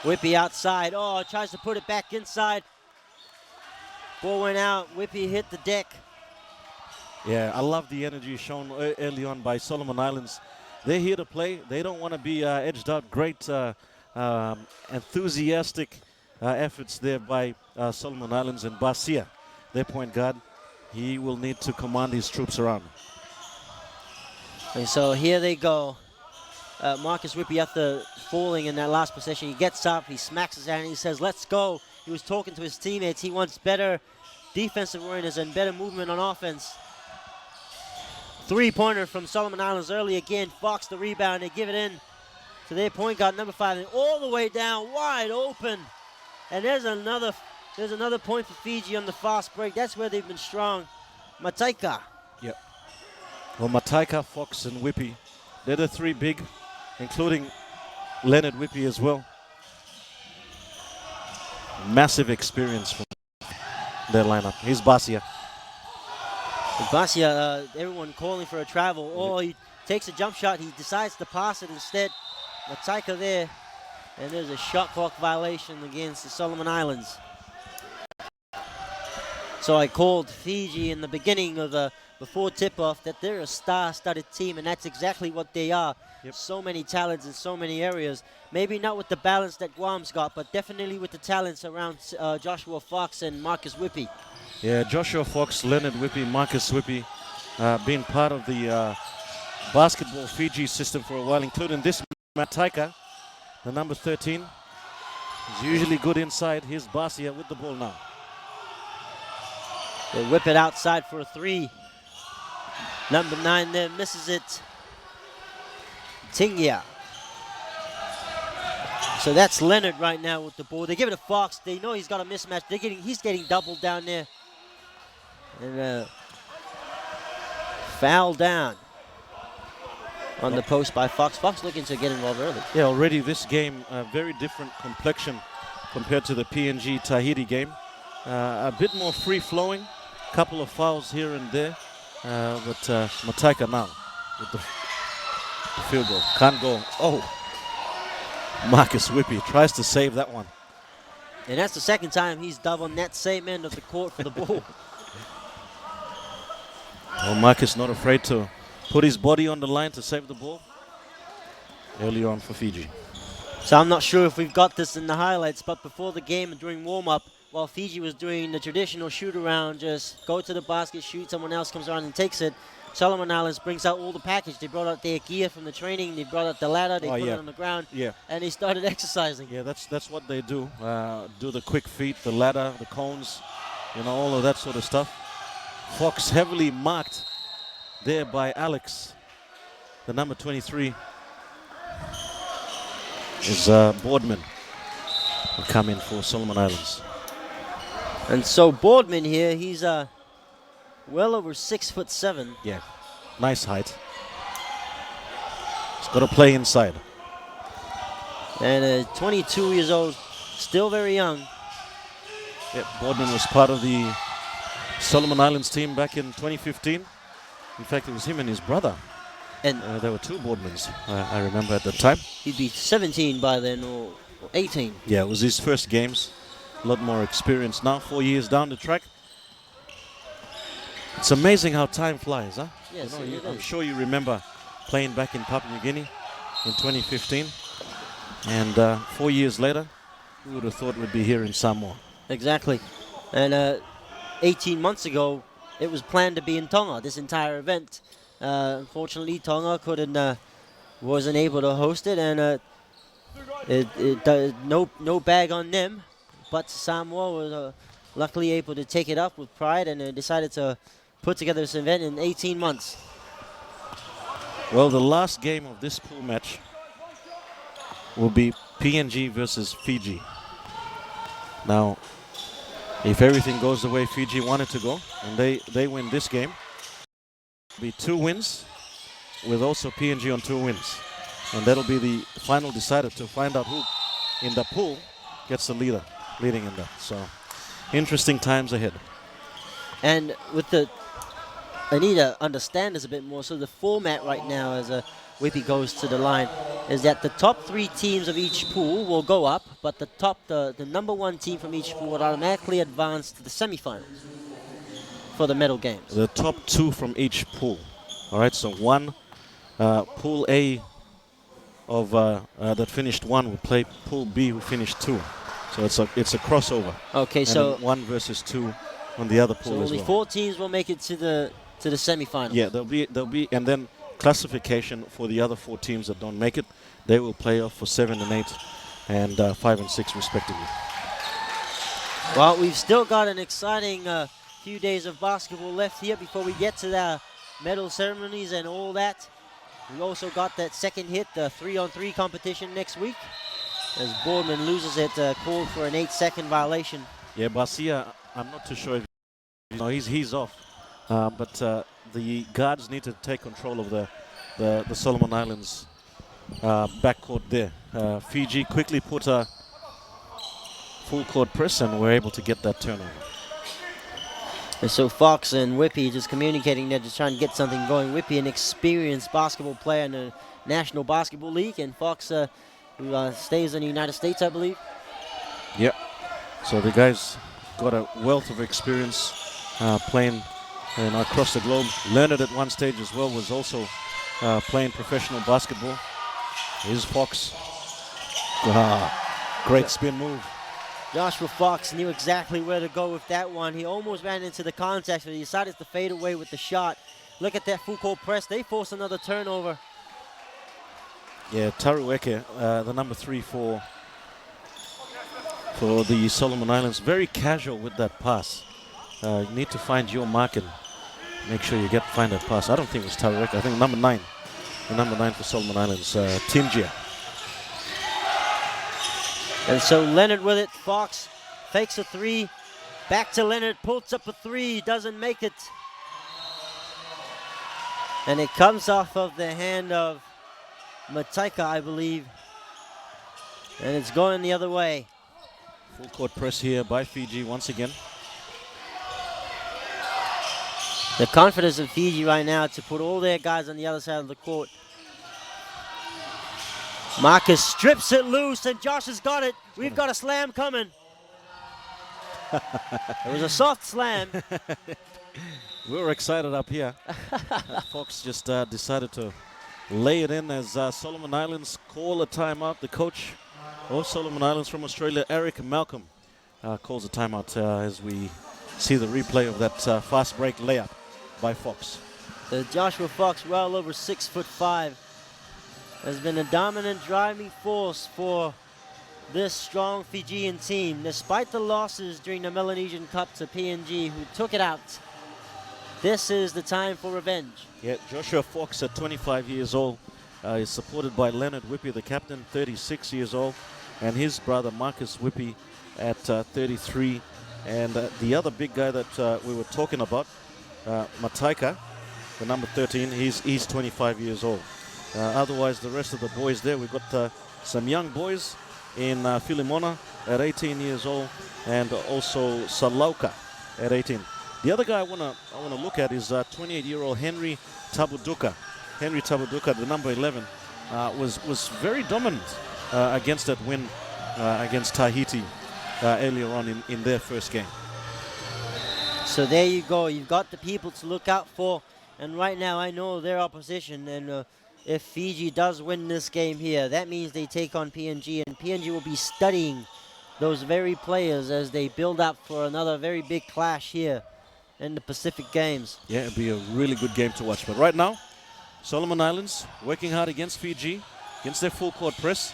Whippy outside. Oh, tries to put it back inside. Ball went out. Whippy hit the deck. Yeah, I love the energy shown early on by Solomon Islands. They're here to play. They don't want to be edged out. Great enthusiastic efforts there by Solomon Islands, and Basia, their point guard. He will need to command his troops around. And so here they go. Marcus Whippy, after falling in that last possession, he gets up, he smacks his hand, and he says, let's go. He was talking to his teammates. He wants better defensive awareness and better movement on offense. Three-pointer from Solomon Islands early again. Fox the rebound. They give it in to their point guard, number 5, and all the way down, wide open. And there's another point for Fiji on the fast break. That's where they've been strong. Mataika. Yep. Well, Mataika, Fox, and Whippy, they're the three big, including Leonard Whippy as well. Massive experience from their lineup. Here's Basia. Basia, everyone calling for a travel. Oh, he takes a jump shot. He decides to pass it instead. Mataika there. And there's a shot clock violation against the Solomon Islands. So I called Fiji in the beginning of before tip-off that they're a star-studded team, and that's exactly what they are. Yep. So many talents in so many areas. Maybe not with the balance that Guam's got, but definitely with the talents around Joshua Fox and Marcus Whippy. Yeah, Joshua Fox, Leonard Whippy, Marcus Whippy, being part of the basketball Fiji system for a while, including this Mataika, the number 13. He's usually good inside. Here's Basia with the ball now. They whip it outside for a 3. Number 9 there misses it. Tingia. So that's Leonard right now with the ball. They give it to Fox. They know he's got a mismatch. He's getting doubled down there. And foul down on the post by Fox. Fox looking to get involved early. Yeah, already this game, a very different complexion compared to the PNG Tahiti game. A bit more free-flowing. Couple of fouls here and there. But Mataika now with the field goal. Can't go. Oh. Marcus Whippy tries to save that one. And that's the second time he's dove on that same end of the court for the ball. Well, Marcus not afraid to put his body on the line to save the ball early on for Fiji. So I'm not sure if we've got this in the highlights, but before the game and during warm-up, while Fiji was doing the traditional shoot-around, just go to the basket, shoot, someone else comes around and takes it, Solomon Islands brings out all the package. They brought out their gear from the training. They brought out the ladder. They put it on the ground. Yeah. And they started exercising. Yeah, that's what they do. Do the quick feet, the ladder, the cones, all of that sort of stuff. Fox heavily marked there by Alex. The number 23 is Boardman. Will come in for Solomon Islands. And so Boardman here, he's well over 6'7". Yeah, nice height. He's got to play inside. And 22 years old, still very young. Yeah, Boardman was part of the Solomon Islands team back in 2015. In fact, it was him and his brother. And there were 2 Boardmans, I remember at the time. He'd be 17 by then, or 18. Yeah, it was his first games. A lot more experience now, 4 years down the track. It's amazing how time flies, huh? Yes, I'm sure you remember playing back in Papua New Guinea in 2015. And 4 years later, who would have thought we'd be here in Samoa? Exactly. And 18 months ago, it was planned to be in Tonga, this entire event. Unfortunately, Tonga wasn't able to host it, and no bag on them. But Samoa was luckily able to take it up with pride and decided to put together this event in 18 months. Well, the last game of this pool match will be PNG versus Fiji. Now, if everything goes the way Fiji wanted to go, and they win this game, it'll be 2 wins, with also PNG on 2 wins. And that'll be the final decider to find out who in the pool gets the leading in that. So, interesting times ahead. And with the I need to understand this a bit more. So the format right now, as a Whippy goes to the line, is that the top 3 teams of each pool will go up, but the number 1 team from each pool would automatically advance to the semifinals for the medal games. The top 2 from each pool. All right, so Pool A of that finished 1 will play Pool B who finished 2. So it's a crossover. Okay, and so 1 versus 2 on the other pool so as only well. 4 teams will make it to the semifinals. Yeah, there'll be, and then classification for the other 4 teams that don't make it. They will play off for 7 and 8, and 5 and 6 respectively. Well, we've still got an exciting few days of basketball left here before we get to the medal ceremonies and all that. We also got that second hit, the 3-on-3 competition next week, as Boardman loses it, called for an 8-second violation. Yeah, Barcia, I'm not too sure if he's off, but the guards need to take control of the Solomon Islands backcourt there. Fiji quickly put a full court press and were able to get that turnover. And so Fox and Whippy just communicating there, just trying to get something going. Whippy, an experienced basketball player in the National Basketball League, and Fox, who stays in the United States, I believe. Yep. So the guys got a wealth of experience playing across the globe. Leonard at one stage as well was also playing professional basketball. Here's Fox. Great spin move. Joshua Fox knew exactly where to go with that one. He almost ran into the contact, but he decided to fade away with the shot. Look at that full court press. They force another turnover. Yeah, Tarueke, the number 3 for the Solomon Islands, very casual with that pass. You need to find your mark and make sure you find that pass. I don't think it was Tarueke. I think number 9, the number 9 for Solomon Islands, Tingia. And so Leonard with it. Fox fakes a 3. Back to Leonard. Pulls up a 3. Doesn't make it. And it comes off of the hand of Mataika, I believe. And it's going the other way. Full court press here by Fiji once again. The confidence of Fiji right now to put all their guys on the other side of the court. Marcus strips it loose, and Josh has got it. We've got a slam coming. It was a soft slam. We were excited up here. Fox just decided to lay it in as Solomon Islands call a timeout. The coach of Solomon Islands from Australia, Eric Malcolm, calls a timeout as we see the replay of that fast break layup by Fox. Joshua Fox, well over 6'5", has been a dominant driving force for this strong Fijian team. Despite the losses during the Melanesian Cup to PNG, who took it out, this is the time for revenge. Yeah, Joshua Fox at 25 years old is supported by Leonard Whippy, the captain, 36 years old, and his brother Marcus Whippy at 33. And the other big guy that we were talking about, Mataika, the number 13, he's 25 years old. Otherwise, the rest of the boys there, we've got some young boys in Filimona at 18 years old, and also Salauka at 18. The other guy I wanna look at is 28-year-old Henry Tabuduka. Henry Tabuduka, the number 11, was very dominant against that win against Tahiti earlier on in their first game. So there you go. You've got the people to look out for, and right now I know their opposition, and if Fiji does win this game here, that means they take on PNG, and PNG will be studying those very players as they build up for another very big clash here in the Pacific Games. Yeah, it'll be a really good game to watch. But right now, Solomon Islands working hard against Fiji, against their full court press.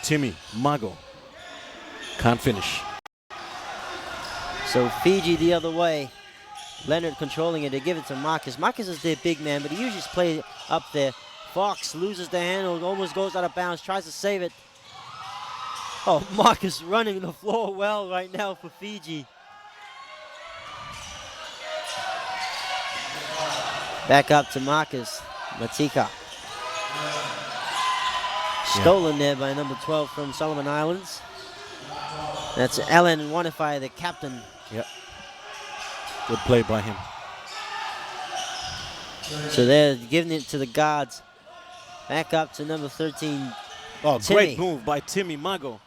Timmy, Mago, can't finish. So Fiji the other way. Leonard controlling it. They give it to Marcus. Marcus is their big man, but he usually plays up there. Fox loses the handle, almost goes out of bounds, tries to save it. Oh, Marcus running the floor well right now for Fiji. Back up to Marcus. Matika. Stolen there by number 12 from Solomon Islands. That's Alan Wanify, the captain. Yep. Good play by him. So they're giving it to the guards. Back up to number 13. Oh, Timmy. great move by Timmy Mago.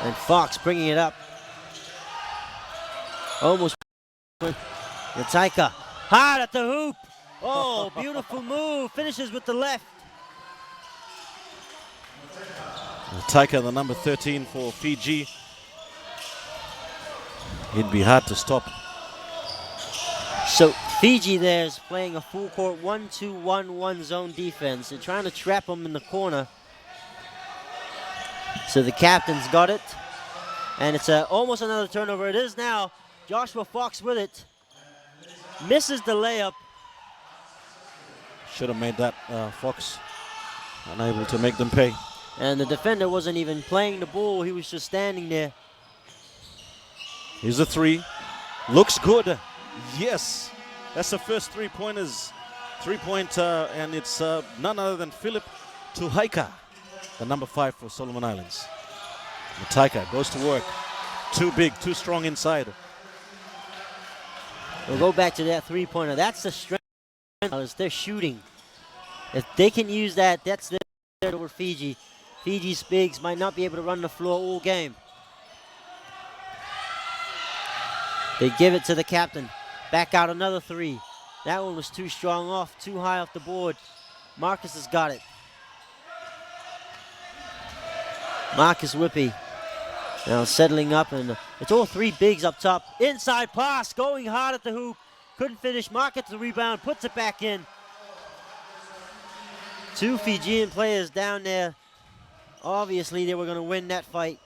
And Fox bringing it up. Almost. Taika hard at the hoop. Oh, beautiful move. Finishes with the left. Taika, the number 13 for Fiji. He'd be hard to stop. So Fiji there is playing a full court 1-2-1-1 zone defense. They're trying to trap him in the corner. So the captain's got it. And it's almost another turnover. It is now. Joshua Fox with it. Misses the layup. Should have made that. Fox unable to make them pay. And the defender wasn't even playing the ball. He was just standing there. Here's a three. Looks good. Yes. That's the first three-pointers. Three-pointer, and it's none other than Philip Tuhaika, the number 5 for Solomon Islands. Taika goes to work. Too big, too strong inside. We'll go back to that three-pointer. That's the strength. They're shooting. If they can use that, that's their over Fiji. Fiji's bigs might not be able to run the floor all game. They give it to the captain. Back out another three. That one was too strong off, too high off the board. Marcus has got it. Marcus Whippy now settling up, and it's all three bigs up top. Inside pass, going hard at the hoop. Couldn't finish. Mark gets the rebound, puts it back in. Two Fijian players down there. Obviously, they were going to win that fight.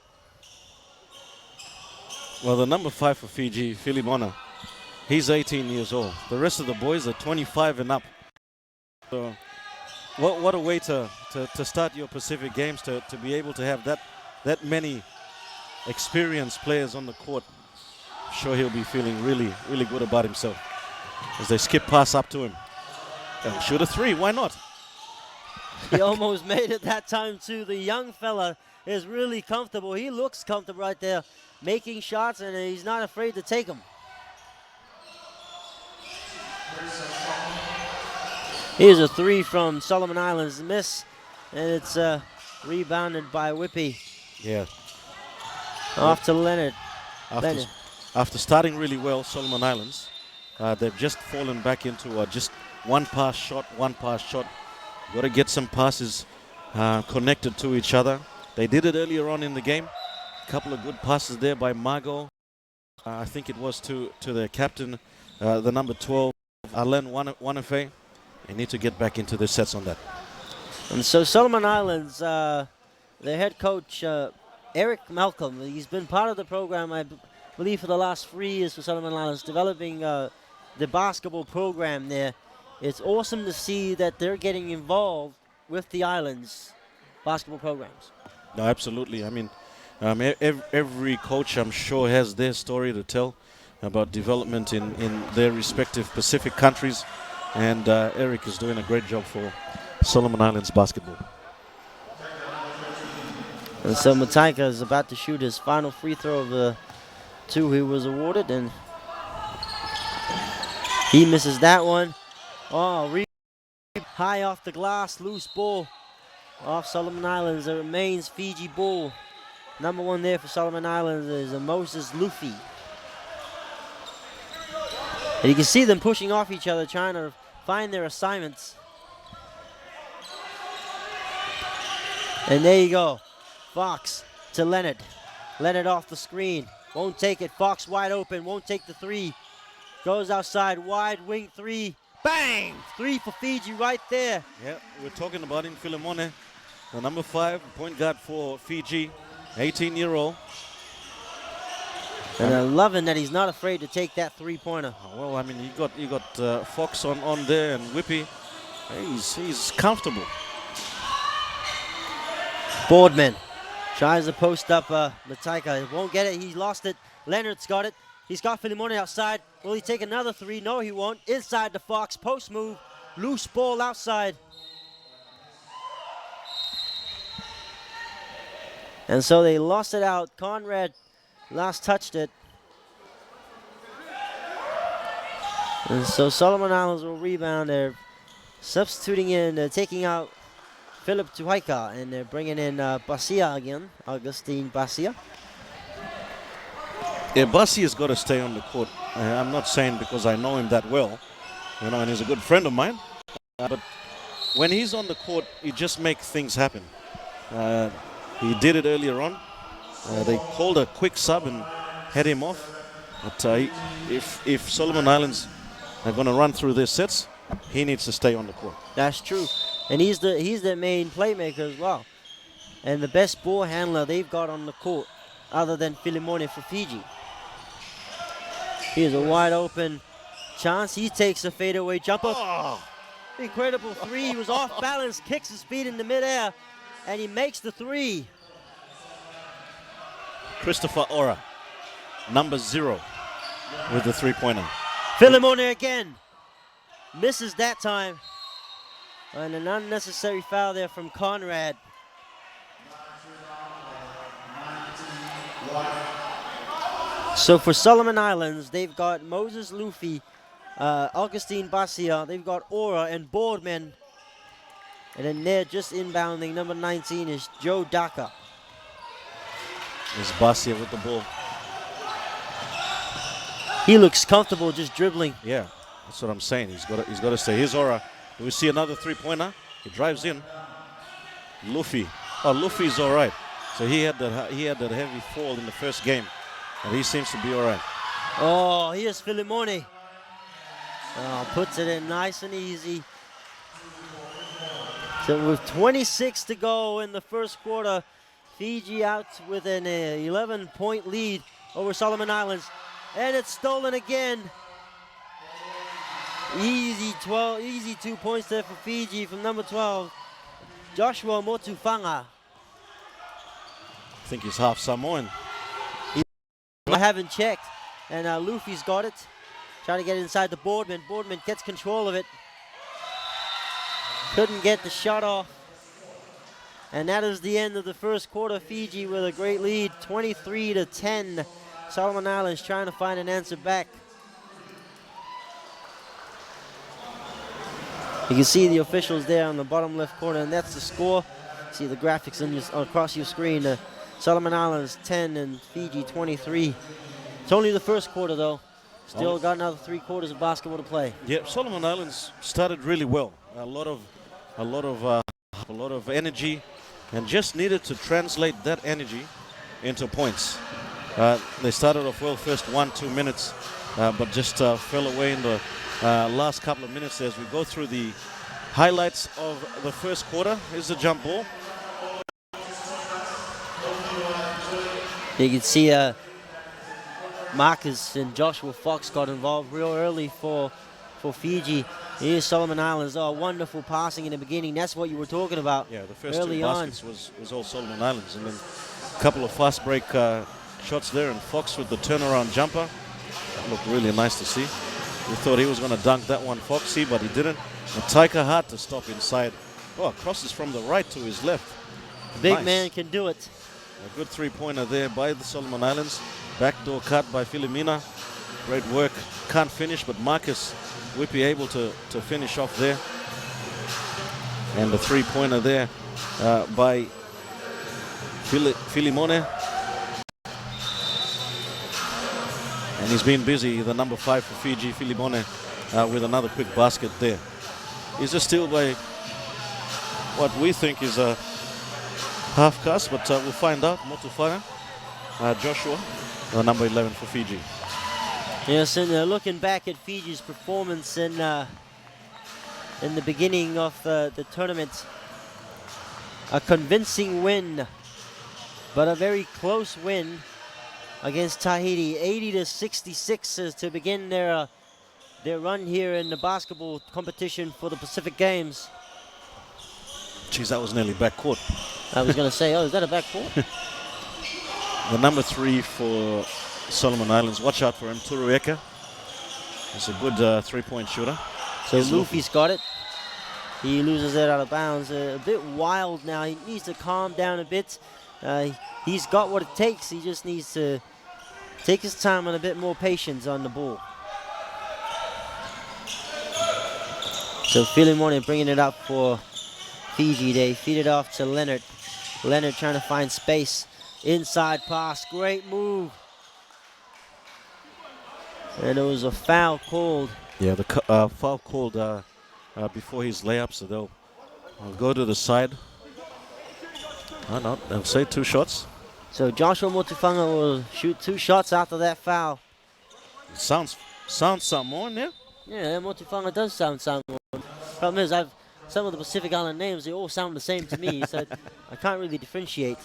Well, the number 5 for Fiji, Filimona, he's 18 years old. The rest of the boys are 25 and up. So, what a way to start your Pacific Games, to be able to have that many experienced players on the court. I'm sure he'll be feeling really, really good about himself as they skip pass up to him. And shoot a three, why not? He almost made it that time too. The young fella is really comfortable. He looks comfortable right there, making shots, and he's not afraid to take them. Here's a three from Solomon Islands, miss, and it's rebounded by Whippy. Yeah. Off to Leonard. After starting really well, Solomon Islands, they've just fallen back into just one pass shot. Got to get some passes connected to each other. They did it earlier on in the game. A couple of good passes there by Mago. I think it was to the captain, the number 12, Alain Wanefe. They need to get back into their sets on that. And so Solomon Islands, their head coach, Eric Malcolm, he's been part of the program, I believe, for the last 3 years for Solomon Islands, developing the basketball program there. It's awesome to see that they're getting involved with the islands' basketball programs. No, absolutely. I mean, every coach, I'm sure, has their story to tell about development in their respective Pacific countries. And Eric is doing a great job for Solomon Islands basketball. And so Mataika is about to shoot his final free throw of the two he was awarded, and he misses that one. Oh, high off the glass, loose ball off Solomon Islands. It remains Fiji ball. Number 1 there for Solomon Islands is Moses Luffy. And you can see them pushing off each other, trying to find their assignments. And there you go. Fox to Leonard. Leonard off the screen. Won't take it. Fox wide open. Won't take the three. Goes outside. Wide wing three. Bang! Three for Fiji right there. Yeah, we're talking about him, Filimone, the number 5 point guard for Fiji, 18-year-old. And I'm loving that he's not afraid to take that three-pointer. Well, I mean, you got Fox on there, and Whippy, he's comfortable. Boardman tries to post up Mataika. Won't get it. He lost it. Leonard's got it. He's got Filimone outside. Will he take another three? No, he won't. Inside the Fox. Post move. Loose ball outside. And so they lost it out. Conrad last touched it. And so Solomon Islands will rebound. They're substituting in, taking out Philip Tuhaika, and they're bringing in Basia again, Augustine Basia. Yeah, Basia's got to stay on the court. I'm not saying because I know him that well, you know, and he's a good friend of mine. But when he's on the court, he just makes things happen. He did it earlier on. They called a quick sub and had him off. But if Solomon Islands are going to run through their sets, he needs to stay on the court. That's true. And he's the main playmaker as well. And the best ball handler they've got on the court, other than Filimone for Fiji. Here's a wide open chance. He takes a fadeaway jumper. Oh. Incredible three. He was off balance, kicks his feet in the midair, and he makes the three. Christopher Ora, number 0, with the three-pointer. Filimone again. Misses that time. And an unnecessary foul there from Conrad. So for Solomon Islands, they've got Moses Luffy, Augustine Basia, they've got Ora and Boardman. And then they're just inbounding. Number 19 is Joe Daka. There's Basia with the ball. He looks comfortable just dribbling. Yeah, that's what I'm saying. He's got to stay. Here's Ora. Do we see another three-pointer? He drives in. Luffy. Oh, Luffy's all right. So he had that heavy fall in the first game, and he seems to be all right. Oh, here's Filimone. Oh, puts it in nice and easy. So with 26 to go in the first quarter, Fiji out with an 11-point lead over Solomon Islands. And it's stolen again. Easy 2 points there for Fiji from number 12, Joshua Motufanga. I think he's half Samoan. I haven't checked. And Luffy's got it. Trying to get inside the Boardman. Boardman gets control of it. Couldn't get the shot off. And that is the end of the first quarter. Fiji with a great lead, 23-10. Solomon Islands trying to find an answer back. You can see the officials there on the bottom left corner, and that's the score. See the graphics across your screen. Solomon Islands 10 and Fiji 23. It's only the first quarter though. Still got another 3 quarters of basketball to play. Yeah, Solomon Islands started really well. A lot of energy, and just needed to translate that energy into points. They started off well, first 1-2 minutes, but just fell away in the last couple of minutes as we go through the highlights of the first quarter. Here's the jump ball. You can see Marcus and Joshua Fox got involved real early for Fiji. Here's Solomon Islands. Oh, wonderful passing in the beginning. That's what you were talking about. Yeah, the first early 2 baskets was all Solomon Islands, and then a couple of fast break shots there, and Fox with the turnaround jumper. That looked really nice to see. We thought he was going to dunk that one, Foxy, but he didn't. And Taika hard to stop inside. Oh, crosses from the right to his left. Big Nice. man can do it. A good three-pointer there by the Solomon Islands. Backdoor cut by Filomena. Great work. Can't finish, but Marcus Whippy able to finish off there. And the three-pointer there by Filimone. And he's been busy, the number 5 for Fiji, Filimone, with another quick basket there. He's a steal by what we think is a half cast, but we'll find out. Motufanga, Joshua, number 11 for Fiji. Yes, and looking back at Fiji's performance in the beginning of the tournament, a convincing win, but a very close win against Tahiti, 80-66 to begin their run here in the basketball competition for the Pacific Games. Jeez, that was nearly backcourt. I was going to say, oh, is that a backcourt? The number 3 for Solomon Islands. Watch out for him, Turueka. He's a good three-point shooter. So Luffy's got it. He loses it out of bounds. A bit wild now. He needs to calm down a bit. He's got what it takes. He just needs to take his time and a bit more patience on the ball. So Filimone bringing it up for Fiji. They feed it off to Leonard. Leonard trying to find space. Inside pass. Great move. And it was a foul called. Yeah, the foul called before his layup, so they'll go to the side. Oh, no, they'll say 2 shots. So Joshua Motufaga will shoot 2 shots after that foul. Sounds Samoan, yeah? Yeah, Motufaga does sound Samoan. Problem is, some of the Pacific Island names, they all sound the same to me, so I can't really differentiate.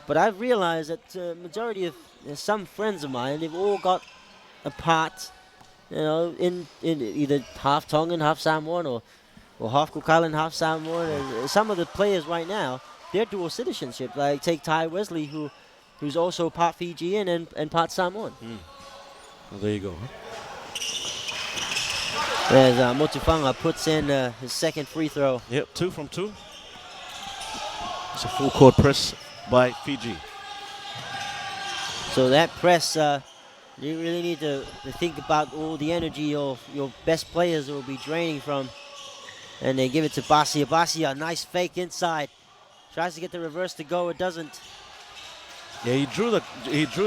But I've realized that majority of some friends of mine, they've all got a part, in either half Tongan, half Samoan, or half Cook Island, half Samoan. And some of the players right now, they're dual citizenship. Like take Ty Wesley, who's also part Fijian and part Samoan. Well, there you go. Huh? As Motufaga puts in his second free throw. Yep, 2 from 2. It's a full court press by Fiji. So that press, you really need to think about all the energy your best players will be draining from. And they give it to Basia. Basia, nice fake inside. Tries to get the reverse to go, it doesn't. Yeah, he drew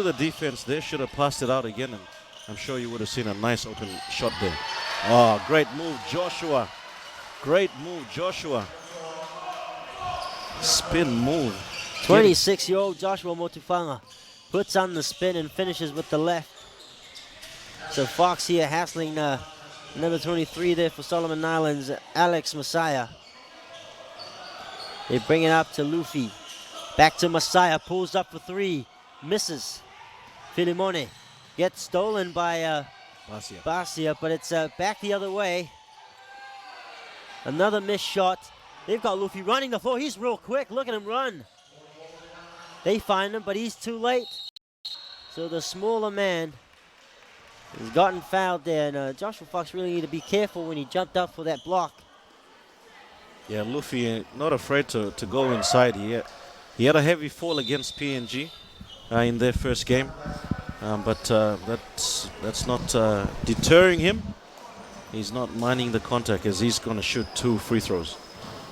the defense there. Should have passed it out again, and I'm sure you would have seen a nice open shot there. Oh, great move, Joshua. Great move, Joshua. Spin move. 26-year-old Joshua Motufaga puts on the spin and finishes with the left. So Fox here hassling number 23 there for Solomon Islands, Alex Messiah. They bring it up to Luffy. Back to Messiah, pulls up for 3, misses. Filimone gets stolen by Basia, but it's back the other way. Another missed shot. They've got Luffy running the floor. He's real quick. Look at him run. They find him, but he's too late. So the smaller man has gotten fouled there, and Joshua Fox really need to be careful when he jumped up for that block. Yeah, Luffy not afraid to go inside. He had a heavy fall against PNG in their first game, but that's not deterring him. He's not minding the contact as he's going to shoot 2 free throws.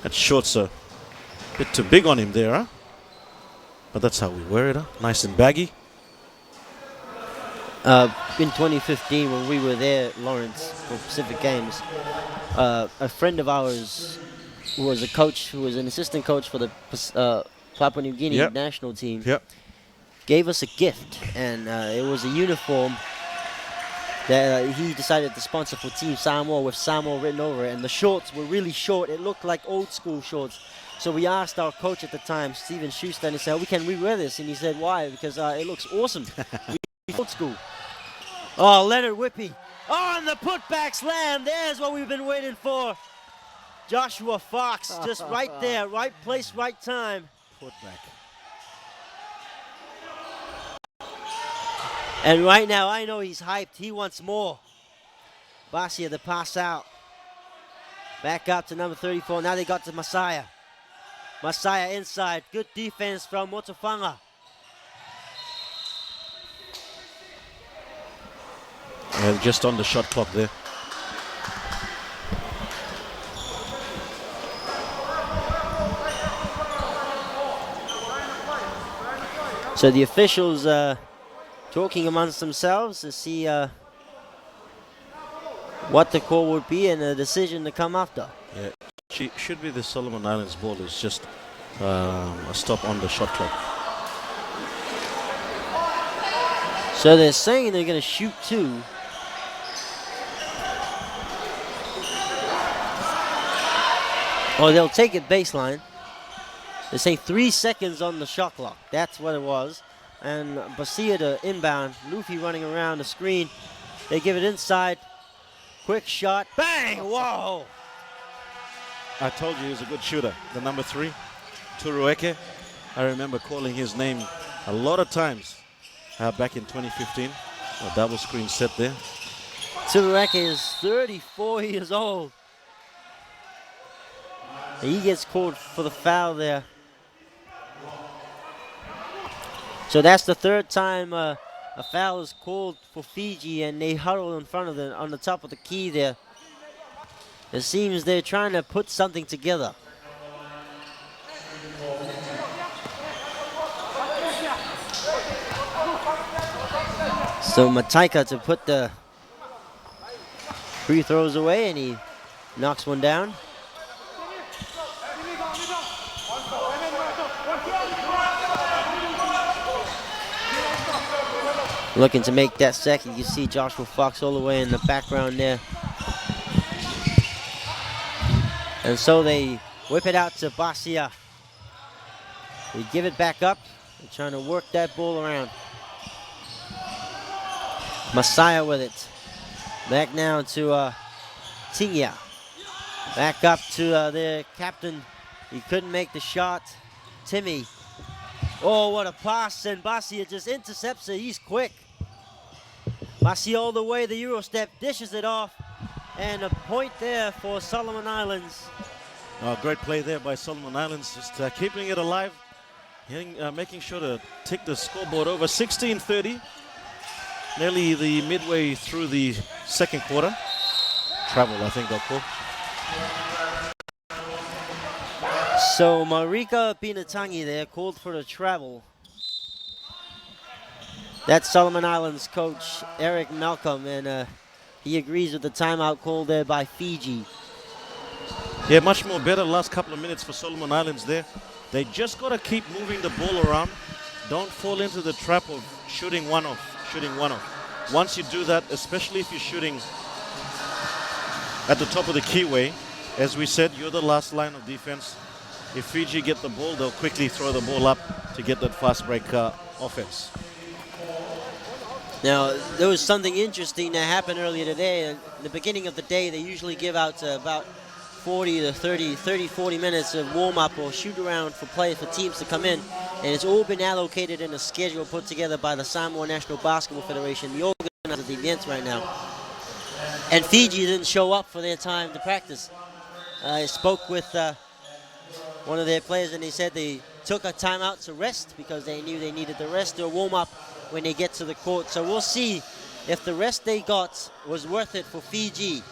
That shot's a bit too big on him there, huh? But that's how we wear it, huh? Nice and baggy. In 2015, when we were there, Lawrence, for Pacific Games, a friend of ours who was a coach, who was an assistant coach for the Papua New Guinea national team, gave us a gift, and it was a uniform that he decided to sponsor for Team Samoa with Samoa written over it, and the shorts were really short. It looked like old school shorts. So we asked our coach at the time, Steven Schuster, and he said, can we wear this? And he said, why? Because it looks awesome. Old school. Oh, Leonard Whippy. Oh, and the putback slam. There's what we've been waiting for. Joshua Fox, just right there, right place, right time. Putback. And right now, I know he's hyped. He wants more. Basia, the pass out. Back up to number 34. Now they got to Messiah. Messiah inside. Good defense from Motufaga. Just on the shot clock there. So the officials talking amongst themselves to see what the call would be and a decision to come after. Yeah, should be the Solomon Islands ball. It's just a stop on the shot clock. So they're saying they're going to shoot 2. Or they'll take it baseline. They say 3 seconds on the shot clock. That's what it was. And Basia to inbound. Luffy running around the screen. They give it inside. Quick shot. Bang! Whoa! I told you he was a good shooter. The number 3, Turueke. I remember calling his name a lot of times back in 2015. A double screen set there. Turueke is 34 years old. He gets called for the foul there. So that's the 3rd time a foul is called for Fiji, and they huddle in front of on the top of the key there. It seems they're trying to put something together. So Mataika to put the free throws away, and he knocks one down. Looking to make that second. You see Joshua Fox all the way in the background there. And so they whip it out to Basia. They give it back up. They're trying to work that ball around. Messiah with it. Back now to Tingya. Back up to their captain. He couldn't make the shot. Timmy. Oh, what a pass. And Basia just intercepts it. He's quick. Basia all the way. The Euro step dishes it off. And a point there for Solomon Islands. Oh, great play there by Solomon Islands. Just keeping it alive. Making sure to tick the scoreboard over. 16-30. Nearly the midway through the second quarter. Travel, I think they'll call. So Marika Pinatangi there called for the travel. That's Solomon Islands coach Eric Malcolm, and he agrees with the timeout call there by Fiji. Yeah, much more better last couple of minutes for Solomon Islands there. They just got to keep moving the ball around. Don't fall into the trap of shooting one off. Once you do that, especially if you're shooting at the top of the keyway, as we said, you're the last line of defense. If Fiji get the ball, they'll quickly throw the ball up to get that fast break offense. Now, there was something interesting that happened earlier today. In the beginning of the day, they usually give out about 40 to 40 minutes of warm-up or shoot-around for teams to come in. And it's all been allocated in a schedule put together by the Samoa National Basketball Federation, the organizer of the events right now. And Fiji didn't show up for their time to practice. I spoke with one of their players, and they said they took a timeout to rest because they knew they needed the rest or warm-up when they get to the court. So we'll see if the rest they got was worth it for Fiji.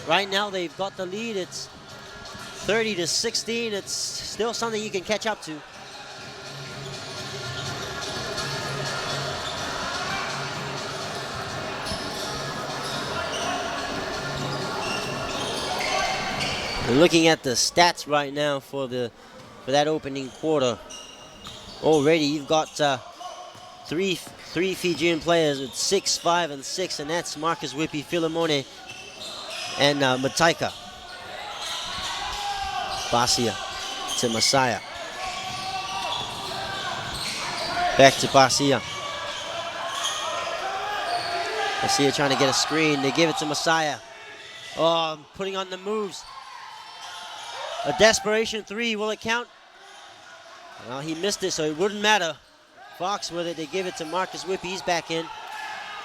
Right now they've got the lead. It's 30-16. It's still something you can catch up to. We're looking at the stats right now for that opening quarter. Already you've got three Fijian players with 6, 5, and 6, and that's Marcus Whippy, Philemone, and Mataika. Basia to Messiah. Back to Basia. Basia trying to get a screen. They give it to Messiah. Oh, putting on the moves. A desperation three. Will it count? Well, he missed it, so it wouldn't matter. Fox with it. They give it to Marcus Whippy. He's back in.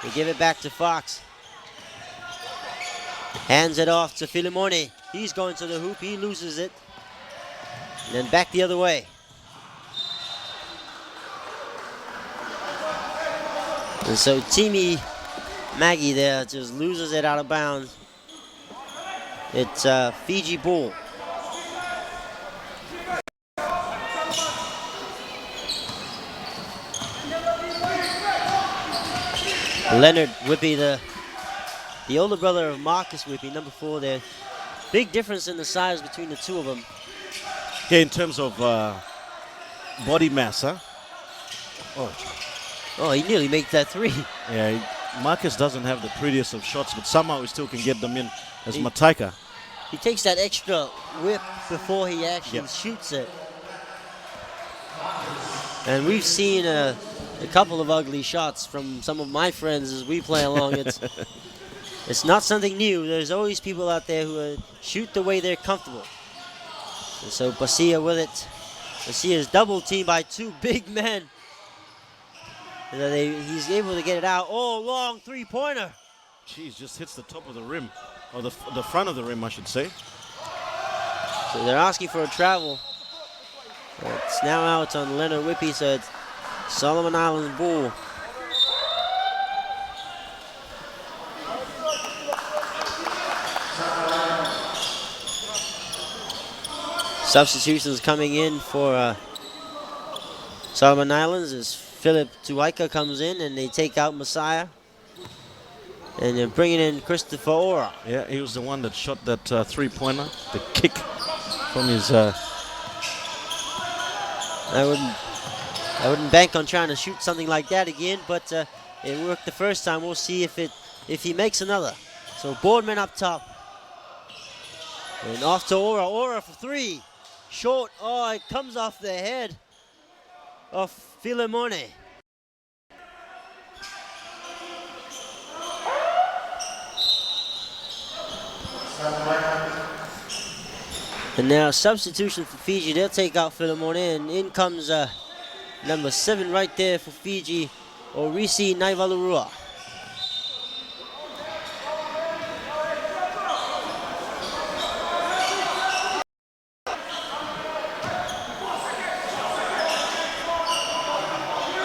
They give it back to Fox. Hands it off to Philemone. He's going to the hoop. He loses it. And then back the other way. And so Timi Maggie there just loses it out of bounds. It's Fiji ball. Leonard Whippy, the older brother of Marcus Whippy, number 4 there. Big difference in the size between the two of them. Yeah, in terms of body mass, huh? Oh, he nearly made that three. Yeah, Marcus doesn't have the prettiest of shots, but somehow he still can get them in as Mataika. He takes that extra whip before he actually shoots it. And we've seen a couple of ugly shots from some of my friends as we play along. It's not something new. There's always people out there who shoot the way they're comfortable. And so Basia with it. Basia is double teamed by 2 big men. And he's able to get it out. Oh, long three-pointer. Jeez, just hits the top of the rim, or the front of the rim, I should say. So they're asking for a travel. It's now out on Leonard Whippy, so it's Solomon Islands ball. Substitutions coming in for Solomon Islands as Philip Tuaika comes in and they take out Messiah. And they're bringing in Christopher Ora. Yeah, he was the one that shot that three-pointer, the kick from his... I wouldn't bank on trying to shoot something like that again, but it worked the first time. We'll see if he makes another. So Boardman up top. And off to Ora. Ora for three. Short. Oh, it comes off the head of Filemone. And now substitution for Fiji. They'll take out Filemone, and in comes number 7 right there for Fiji, Orisi Naivalurua.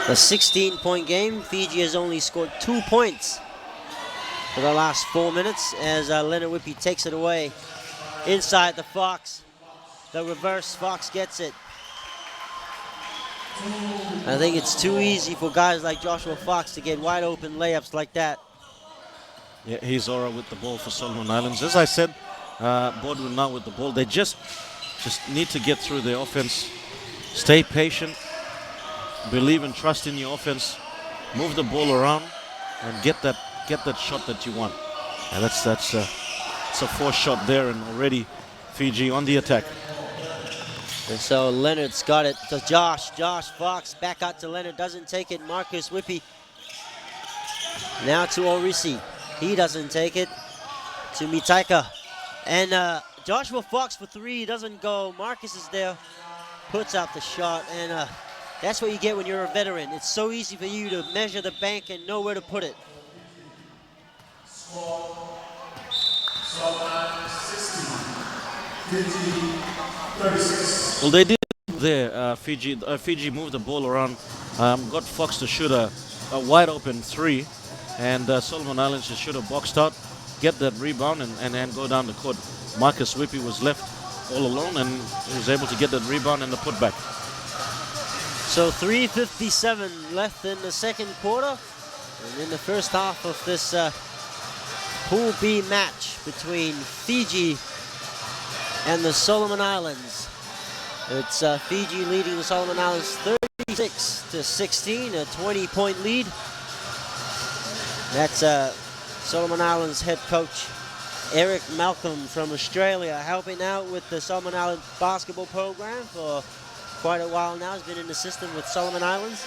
A 16-point game. Fiji has only scored 2 points for the last 4 minutes as Leonard Whippy takes it away inside the Fox. The reverse, Fox gets it. I think it's too easy for guys like Joshua Fox to get wide open layups like that. Yeah, he's Ora with the ball for Solomon Islands. As I said, Boardman now with the ball. They just need to get through the offense. Stay patient. Believe and trust in your offense. Move the ball around and get that shot that you want. And it's a forced shot there, and already Fiji on the attack. And so Leonard's got it to Josh Fox, back out to Leonard, doesn't take it. Marcus Whippy now to Orisi. He doesn't take it to Mitaika. And Joshua Fox for three, doesn't go. Marcus is there, puts out the shot, and that's what you get when you're a veteran. It's so easy for you to measure the bank and know where to put it. Well, they did there. Fiji moved the ball around, got Fox to shoot a wide open three, and Solomon Islands to shoot a boxed out, get that rebound, and then go down the court. Marcus Whippy was left all alone, and he was able to get that rebound and the putback. So 3:57 left in the second quarter, and in the first half of this Pool B match between Fiji and the Solomon Islands. It's Fiji leading the Solomon Islands 36-16, a 20-point lead. That's Solomon Islands head coach Eric Malcolm from Australia, helping out with the Solomon Islands basketball program for quite a while now. He's been in the system with Solomon Islands.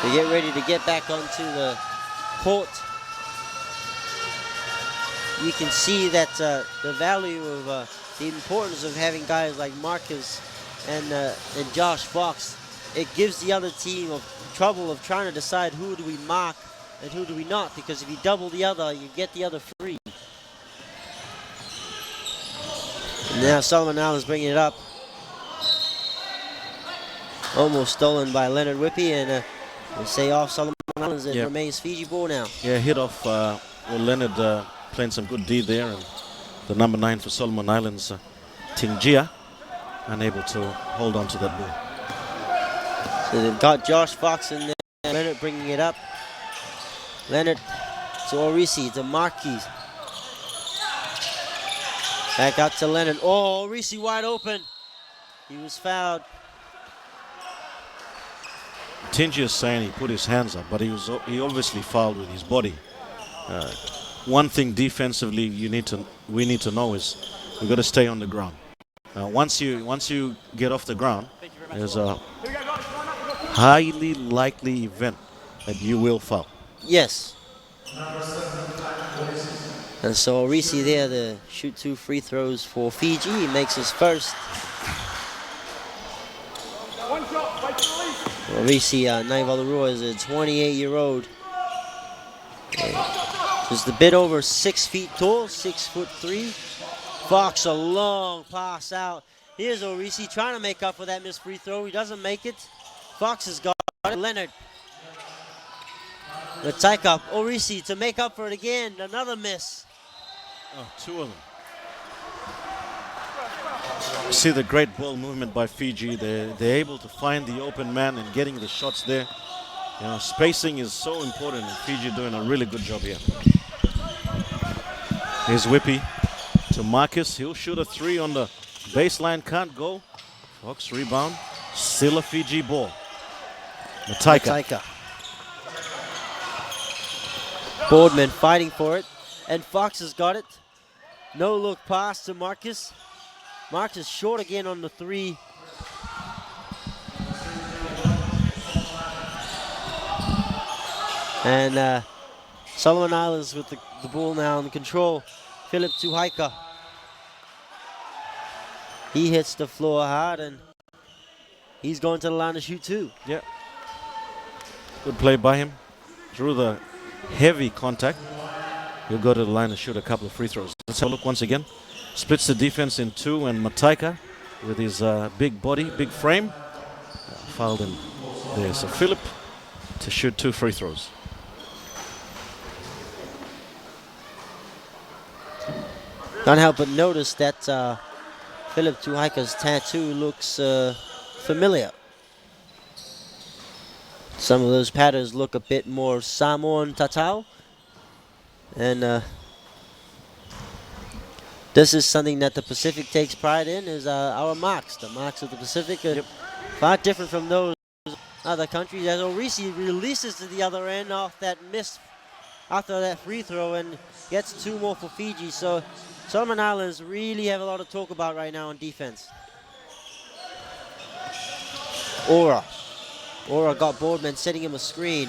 They get ready to get back onto the court. You can see that the value of the importance of having guys like Marcus and Josh Fox. It gives the other team trouble of trying to decide who do we mark and who do we not, because if you double the other, you get the other free. And now Solomon Islands bringing it up. Almost stolen by Leonard Whippy, and they say off Solomon Islands. It remains Fiji ball now. Yeah, hit off Leonard playing some good D there, and the number 9 for Solomon Islands, Tingjia, unable to hold on to that ball. So they've got Josh Fox in there. Leonard bringing it up. Leonard to Orisi, to Marquis. Back out to Leonard. Oh, Orisi wide open. He was fouled. Tingjia is saying he put his hands up, but he obviously fouled with his body. One thing defensively we need to know is we've got to stay on the ground. Once you get off the ground, there's a highly likely event that you will foul. Yes. And so Orisi there to shoot 2 free throws for Fiji. He makes his first. Orisi Naivalurua is a 28-year-old. Just a bit over 6 feet tall, 6'3". Fox, a long pass out. Here's Orisi trying to make up for that missed free throw. He doesn't make it. Fox has got it. Leonard. Mataika, Orisi to make up for it again. Another miss. Oh, two of them. You see the great ball movement by Fiji. They're able to find the open man and getting the shots there. You know, spacing is so important, and Fiji doing a really good job here. Here's Whippy to Marcus. He'll shoot a three on the baseline. Can't go. Fox rebound. Still a Fiji ball. Mataika. Boardman fighting for it. And Fox has got it. No look pass to Marcus. Marcus short again on the three. And Solomon Islands with the ball now in control. Philip Tuhaika. He hits the floor hard and he's going to the line to shoot too. Yeah. Good play by him. Through the heavy contact. He'll go to the line and shoot a couple of free throws. Let's have a look once again. Splits the defense in two, and Mataika with his big body, big frame, fouled him there. So Philip to shoot two free throws. Can't help but notice that Philip Tuhaika's tattoo looks familiar. Some of those patterns look a bit more Samoan tatau. And this is something that the Pacific takes pride in, is our marks. The marks of the Pacific are far different from those other countries. As Orisi releases to the other end off that miss after that free throw and gets two more for Fiji. So Solomon Islands really have a lot to talk about right now on defense. Ora got Boardman setting him a screen.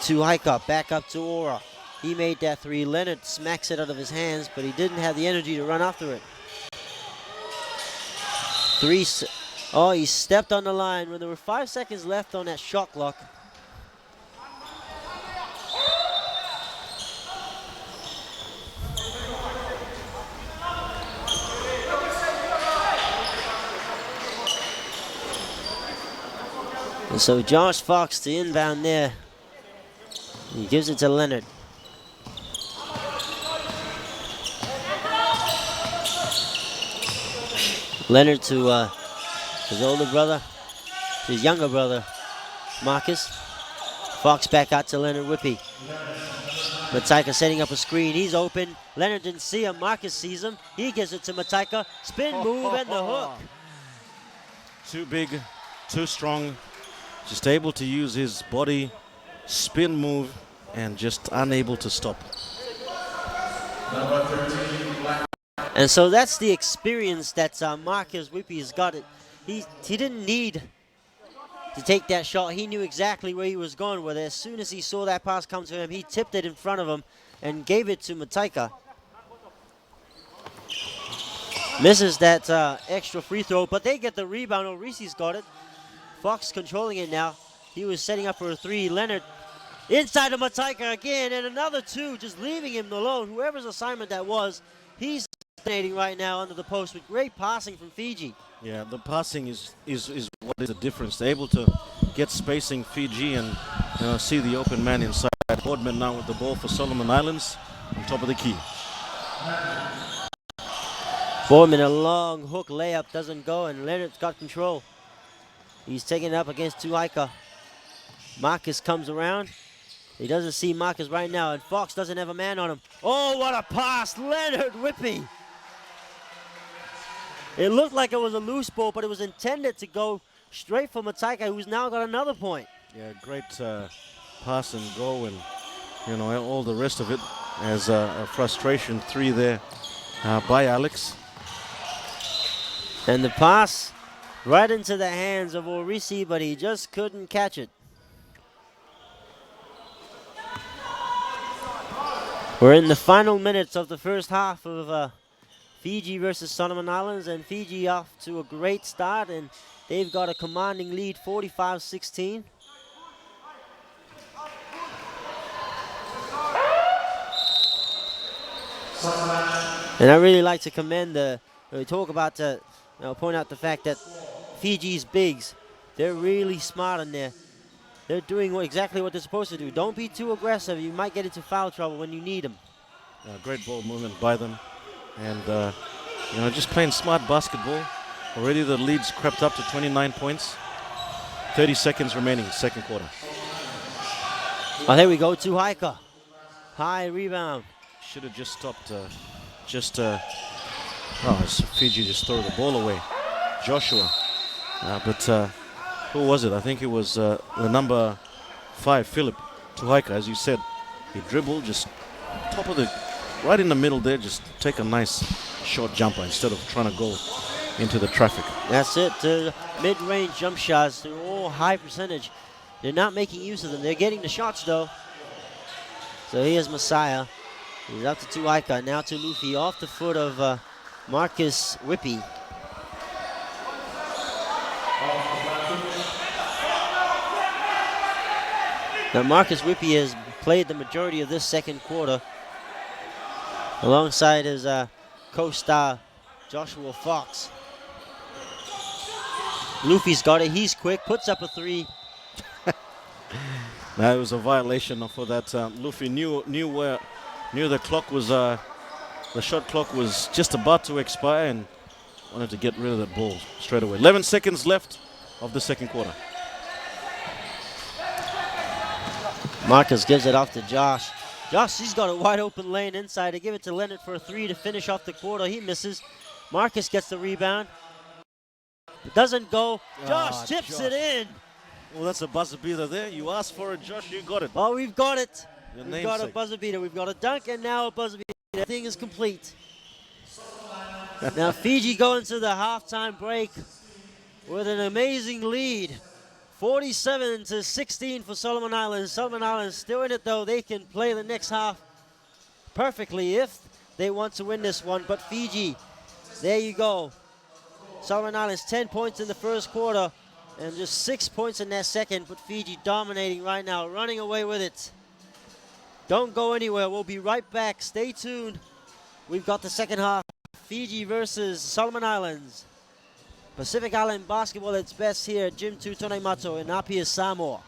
Tuhaika back up to Ora. He made that three. Leonard smacks it out of his hands, but he didn't have the energy to run after it. Oh, he stepped on the line when there were 5 seconds left on that shot clock. And so Josh Fox to inbound there. He gives it to Leonard. Leonard to his older brother, his younger brother, Marcus. Fox back out to Leonard Whippy. Mataika setting up a screen. He's open. Leonard didn't see him. Marcus sees him. He gives it to Mataika. Spin move and the hook. Too big, too strong. Just able to use his body, spin move, and just unable to stop. And so that's the experience that Marcus Whippy has got. He didn't need to take that shot. He knew exactly where he was going with it. As soon as he saw that pass come to him, he tipped it in front of him and gave it to Mataika. Misses that extra free throw, but they get the rebound. Orisi's got it. Fox controlling it now. He was setting up for a three. Leonard inside of Mataika again, and another two, just leaving him alone. Whoever's assignment that was, he's dominating right now under the post with great passing from Fiji. Yeah, the passing is what is the difference. They're able to get spacing Fiji and see the open man inside. Boardman now with the ball for Solomon Islands on top of the key. Boardman, a long hook layup doesn't go, and Leonard's got control. He's taking it up against Tuhaika. Marcus comes around. He doesn't see Marcus right now, and Fox doesn't have a man on him. Oh, what a pass! Leonard Whippy! It looked like it was a loose ball, but it was intended to go straight for Mataika, who's now got another point. Yeah, great pass and go, and all the rest of it as a frustration three there by Alex. And the pass right into the hands of Orisi, but he just couldn't catch it. We're in the final minutes of the first half of Fiji versus Solomon Islands, and Fiji off to a great start, and they've got a commanding lead, 45-16. And I really like to commend we talk about point out the fact that Fiji's bigs, they're really smart in there. they're doing exactly what they're supposed to do. Don't be too aggressive. You might get into foul trouble when you need them. Great ball movement by them. And, just playing smart basketball. Already the lead's crept up to 29 points. 30 seconds remaining, second quarter. Oh, there we go, to Haika. High rebound. Should have just stopped. Fiji just threw the ball away. Joshua. But who was it? I think it was the number 5, Philip Tuhaika, as you said. He dribbled just top of right in the middle there, just take a nice short jumper instead of trying to go into the traffic. That's it. Mid-range jump shots, they're all high percentage. They're not making use of them. They're getting the shots, though. So here's Messiah. He's out to Tuhaika, now to Luffy, off the foot of Marcus Whippy. Now Marcus Whippy has played the majority of this second quarter alongside his co-star Joshua Fox. Luffy's got it, he's quick, puts up a 3. That was a violation for that. Luffy knew the clock was the shot clock was just about to expire and wanted to get rid of that ball straight away. 11 seconds left of the second quarter. Marcus gives it off to Josh. Josh, he's got a wide open lane inside. They give it to Leonard for a 3 to finish off the quarter. He misses. Marcus gets the rebound. It doesn't go. Josh tips it in. Well, that's a buzzer beater there. You asked for it, Josh. You got it. Well, we've got it. Your We've got a buzzer beater. We've got a dunk and now a buzzer beater. Everything is complete. Now Fiji go into the halftime break with an amazing lead. 47-16 for Solomon Islands. Solomon Islands still in it, though. They can play the next half perfectly if they want to win this one. But Fiji, there you go. Solomon Islands 10 points in the first quarter and just 6 points in that second. But Fiji dominating right now, running away with it. Don't go anywhere. We'll be right back. Stay tuned. We've got the second half. Fiji versus Solomon Islands. Pacific Island basketball at its best here at Gym 2 Tonemato in Apia, Samoa.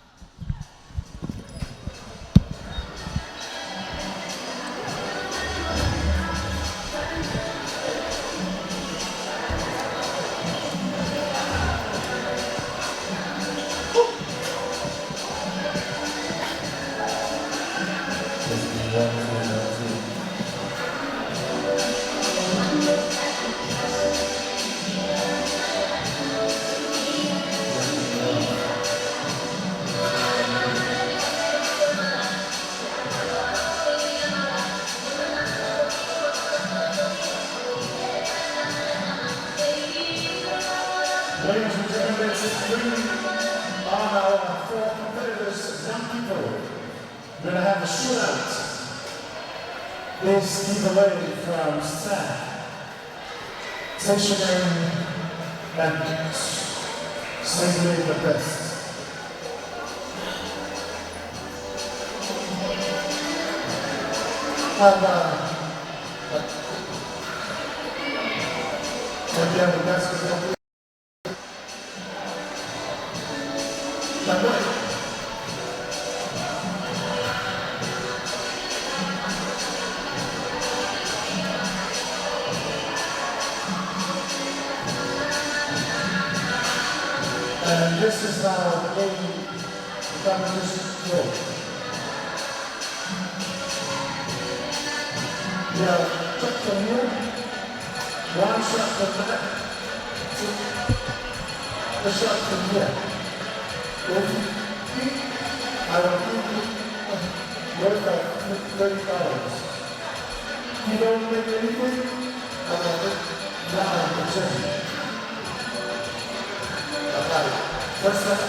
Ladies and gentlemen, this is 3 on our 4 competitors, young people. We're going to have a shootout. This giveaway from staff. Stationary and simply the best. And the basketball. And this is how the competition goes. Yeah, check from here. One shot from that. The shot from here. I will give you $30. You don't make anything, I'm going to now the change. First one.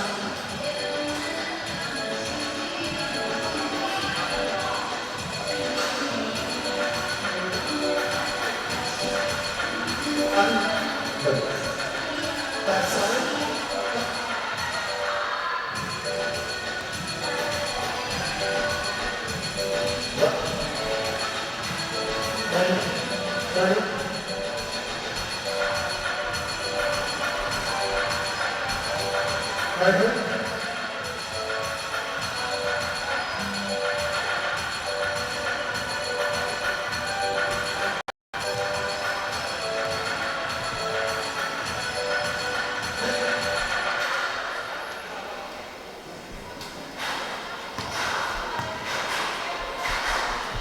Back side. Ready? Right here.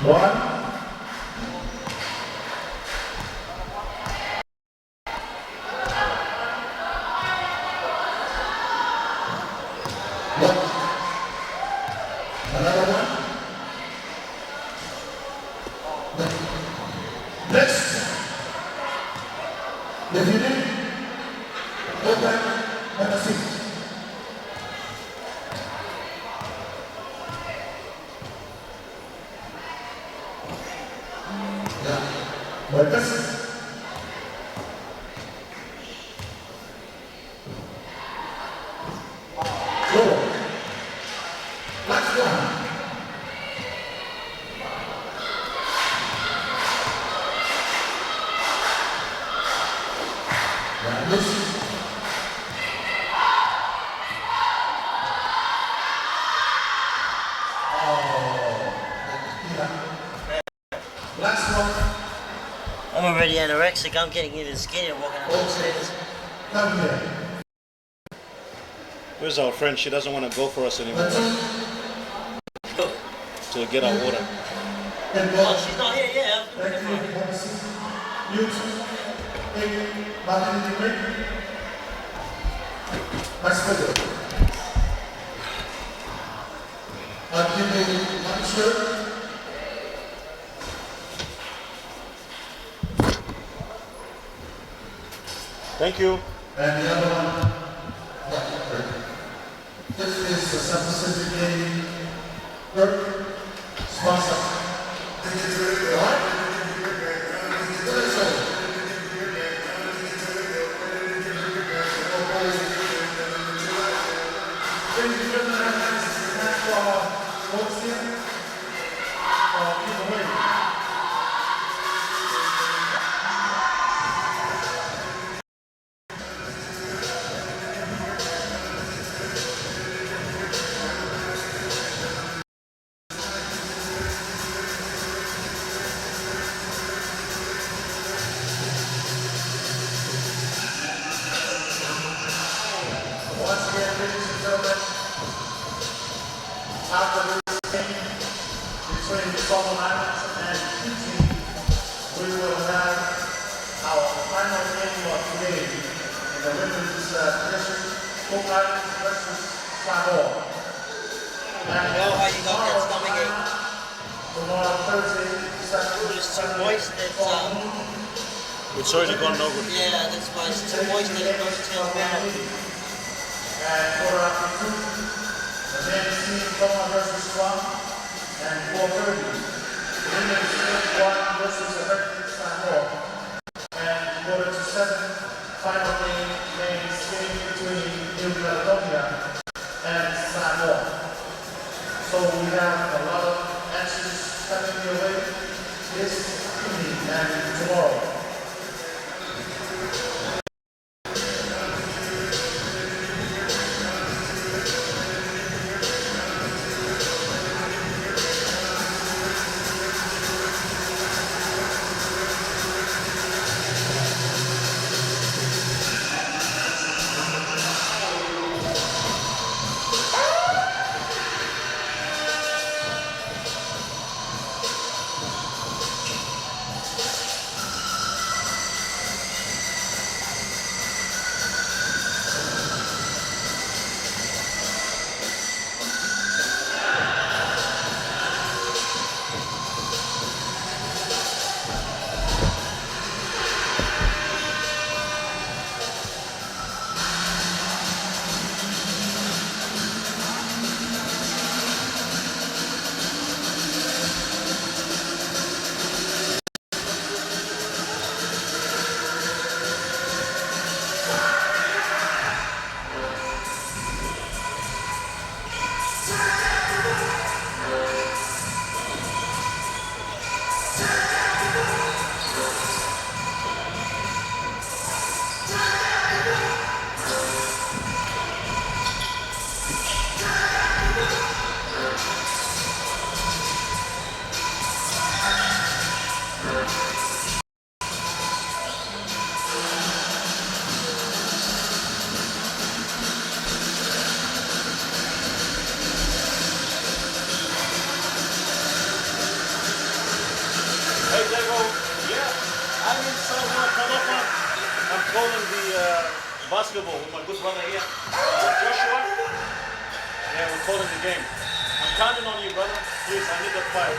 One. Another one. Next. If you did, go back and a seat. But this is go. Let's go. Now this. Last one. I'm already anorexic. I'm getting even skinnier walking up the stairs. Come here. Where's our friend? She doesn't want to go for us anymore. To get our water. Oh, she's not here yet. You take Martin in the ring. Nice pleasure. I'll give you one shirt. Thank you. And the other one. This is the San Pacific Game sponsor. All right? Once again, ladies and gentlemen, after this game between the Solomon Islands and Fiji, we will have our final game of the day in the women's division, Cook Islands versus Samoa. And How you got that stomach ache? tomorrow, Thursday, Saturday, It's too moist that, It's already gone over. yeah, that's why it's too moist that it goes tail down. and quarter after 2, the men's team Tonga versus Guam, and 4:30, the women's team Guam versus the Hurricane Samoa, and quarter to 7, final game, men's game between New Caledonia and Samoa. So we have a lot of actions coming your way this evening and tomorrow. calling the basketball with my good brother here. Joshua? Yeah, we're calling the game. I'm counting on you, brother. Please, I need that fight.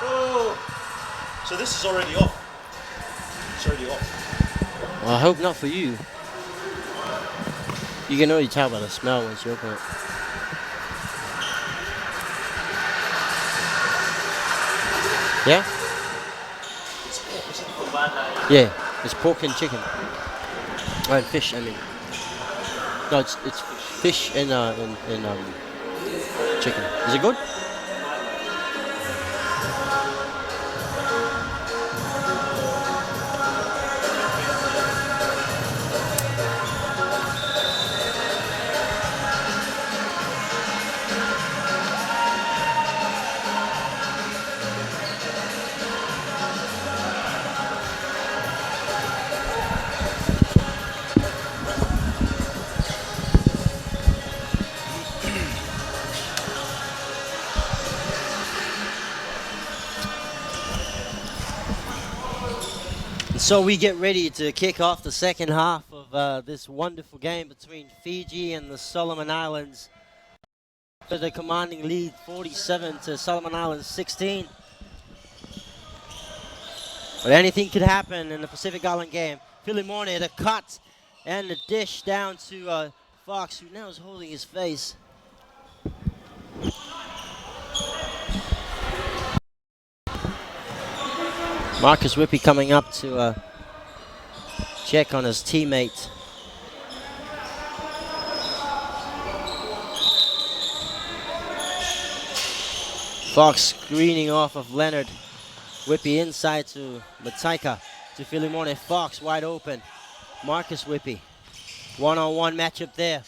Oh! So this is already off. It's already off. Well, I hope not for you. You can already tell by the smell once you open it. Yeah? Yeah, it's pork and chicken. Oh, and fish, I mean. No, it's fish and chicken. Is it good? So we get ready to kick off the second half of this wonderful game between Fiji and the Solomon Islands. For the commanding lead, 47 to Solomon Islands 16. But anything could happen in the Pacific Island game. Filimone, the cut and the dish down to Fox, who now is holding his face. Marcus Whippy coming up to check on his teammate. Fox screening off of Leonard. Whippy inside to Mataika, to Filimone. Fox wide open. Marcus Whippy. One-on-one matchup there.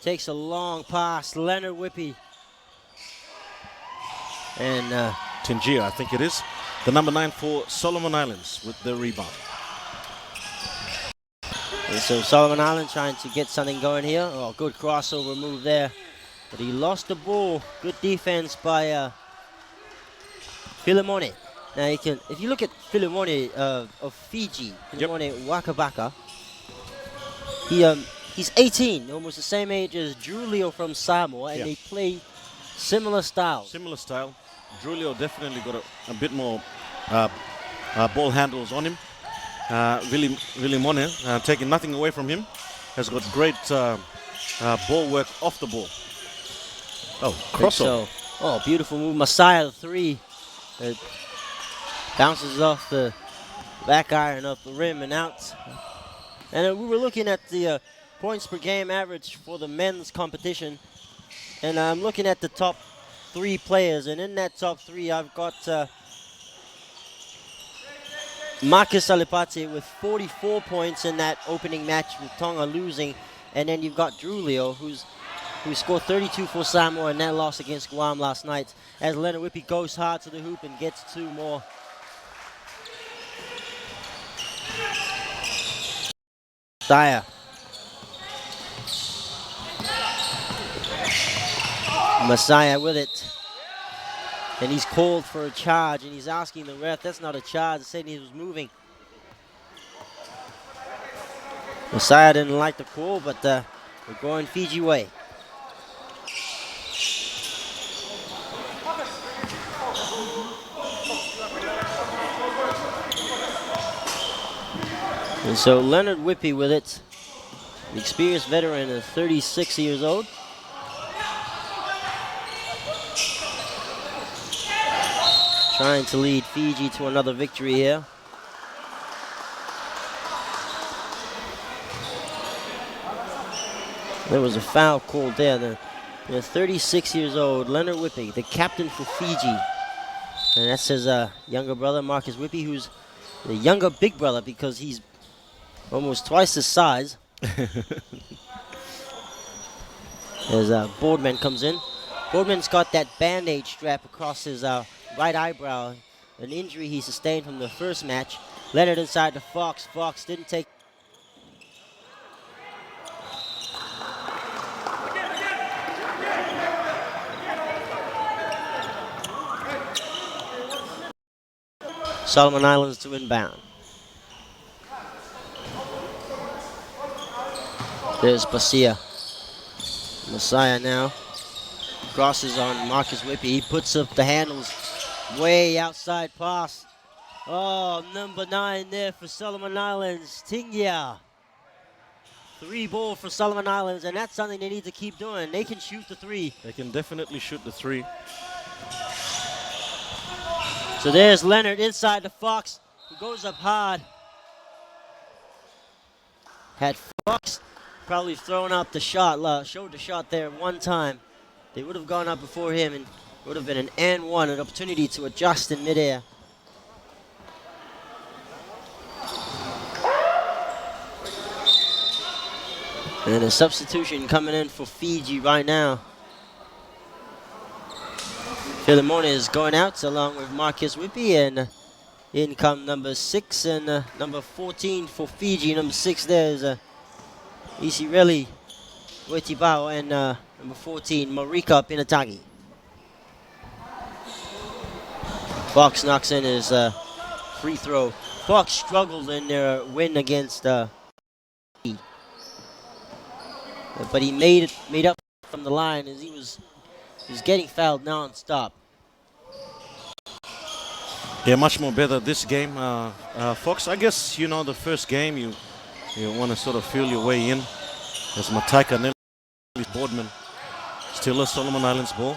Takes a long pass. Leonard Whippy. And Tingia, I think it is. The number 9 for Solomon Islands with the rebound. And so Solomon Islands trying to get something going here. Oh, good crossover move there. But he lost the ball. Good defense by Filimone. Now you can, if you look at Filimone of Fiji, Filimone Wakabaka, he's 18, almost the same age as Julio from Samoa, and they play similar styles. Similar style. Julio definitely got a bit more ball handles on him. Filimone, taking nothing away from him, has got great ball work off the ball. Oh, crossover. So, oh, beautiful move. Messiah, the three. It bounces off the back iron of the rim and out. And we were looking at the points per game average for the men's competition. And I'm looking at the top 3 players. And in that top 3, I've got Marcus Alipati with 44 points in that opening match with Tonga losing. And then you've got Julio, who scored 32 for Samoa in that loss against Guam last night, as Leonard Whippy goes hard to the hoop and gets 2 more. Dyer. Messiah with it. And he's called for a charge, and he's asking the ref, that's not a charge, saying he was moving. Messiah didn't like the call, but we're going Fiji way. And so Leonard Whippy with it, the experienced veteran of 36 years old. Trying to lead Fiji to another victory here. There was a foul called there. They're 36 years old, Leonard Whippy, the captain for Fiji. And that's his younger brother, Marcus Whippy, who's the younger big brother because he's almost twice his size. As Boardman comes in. Boardman's got that band-aid strap across his right eyebrow, an injury he sustained from the first match. Leonard inside to Fox. Fox didn't take. Solomon Islands to inbound. There's Basia. Messiah now. Crosses on Marcus Whippy. He puts up the handles. Way outside pass. Oh, number 9 there for Solomon Islands. Tingia. 3 ball for Solomon Islands, and that's something they need to keep doing. They can shoot the 3. They can definitely shoot the 3. So there's Leonard inside the Fox, who goes up hard. Had Fox probably thrown out the shot, showed the shot there one time. They would have gone up before him, and it would have been an and one, an opportunity to adjust in midair. And a substitution coming in for Fiji right now. Philemon is going out along with Marcus Whippy, and in come number 6 and number 14 for Fiji. Number 6 there is Isireli Wetibao, and number 14 Marika Pinatagi. Fox knocks in his free throw. Fox struggled in their win against but he made up from the line as he was getting fouled non-stop. Yeah, much more better this game. Fox, I guess, you know, the first game you want to sort of feel your way in. As Mataika Nelly Boardman, still a Solomon Islands ball.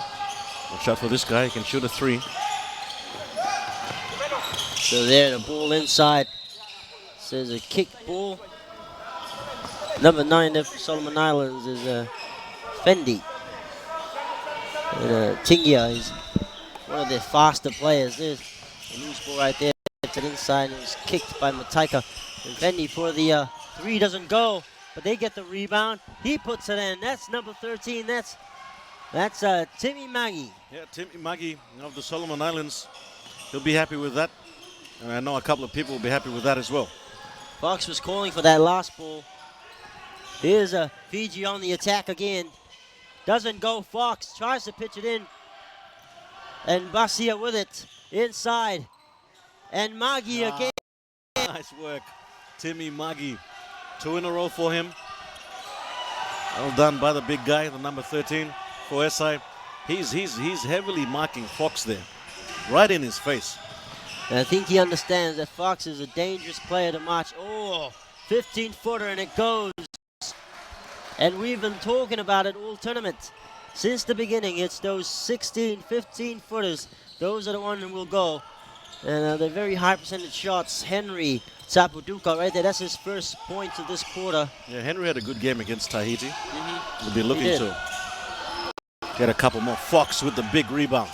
Watch out for this guy, he can shoot a 3. So there, the ball inside. Says a kick ball. Number 9 there for Solomon Islands is Fendi. And Tingia is one of their faster players. There's a loose ball right there to the inside, and it was kicked by Mataika. And Fendi for the 3 doesn't go, but they get the rebound. He puts it in. That's number 13. That's Timmy Maggie. Yeah, Timmy Maggie of the Solomon Islands. He'll be happy with that. And I know a couple of people will be happy with that as well. Fox was calling for that last ball. Here's Fiji on the attack again. Doesn't go. Fox tries to pitch it in. And Basia with it. Inside. And Maggie again. Nice work. Timmy Maggie. 2 in a row for him. Well done by the big guy, the number 13 for SI. He's heavily marking Fox there. Right in his face. And I think he understands that Fox is a dangerous player to march. Oh, 15-footer, and it goes. And we've been talking about it all tournament. Since the beginning, it's those 16, 15-footers. Those are the ones who will go. And they're very high percentage shots. Henry Sapuduka right there. That's his first points of this quarter. Yeah, Henry had a good game against Tahiti. We'll be looking to get a couple more. Fox with the big rebound.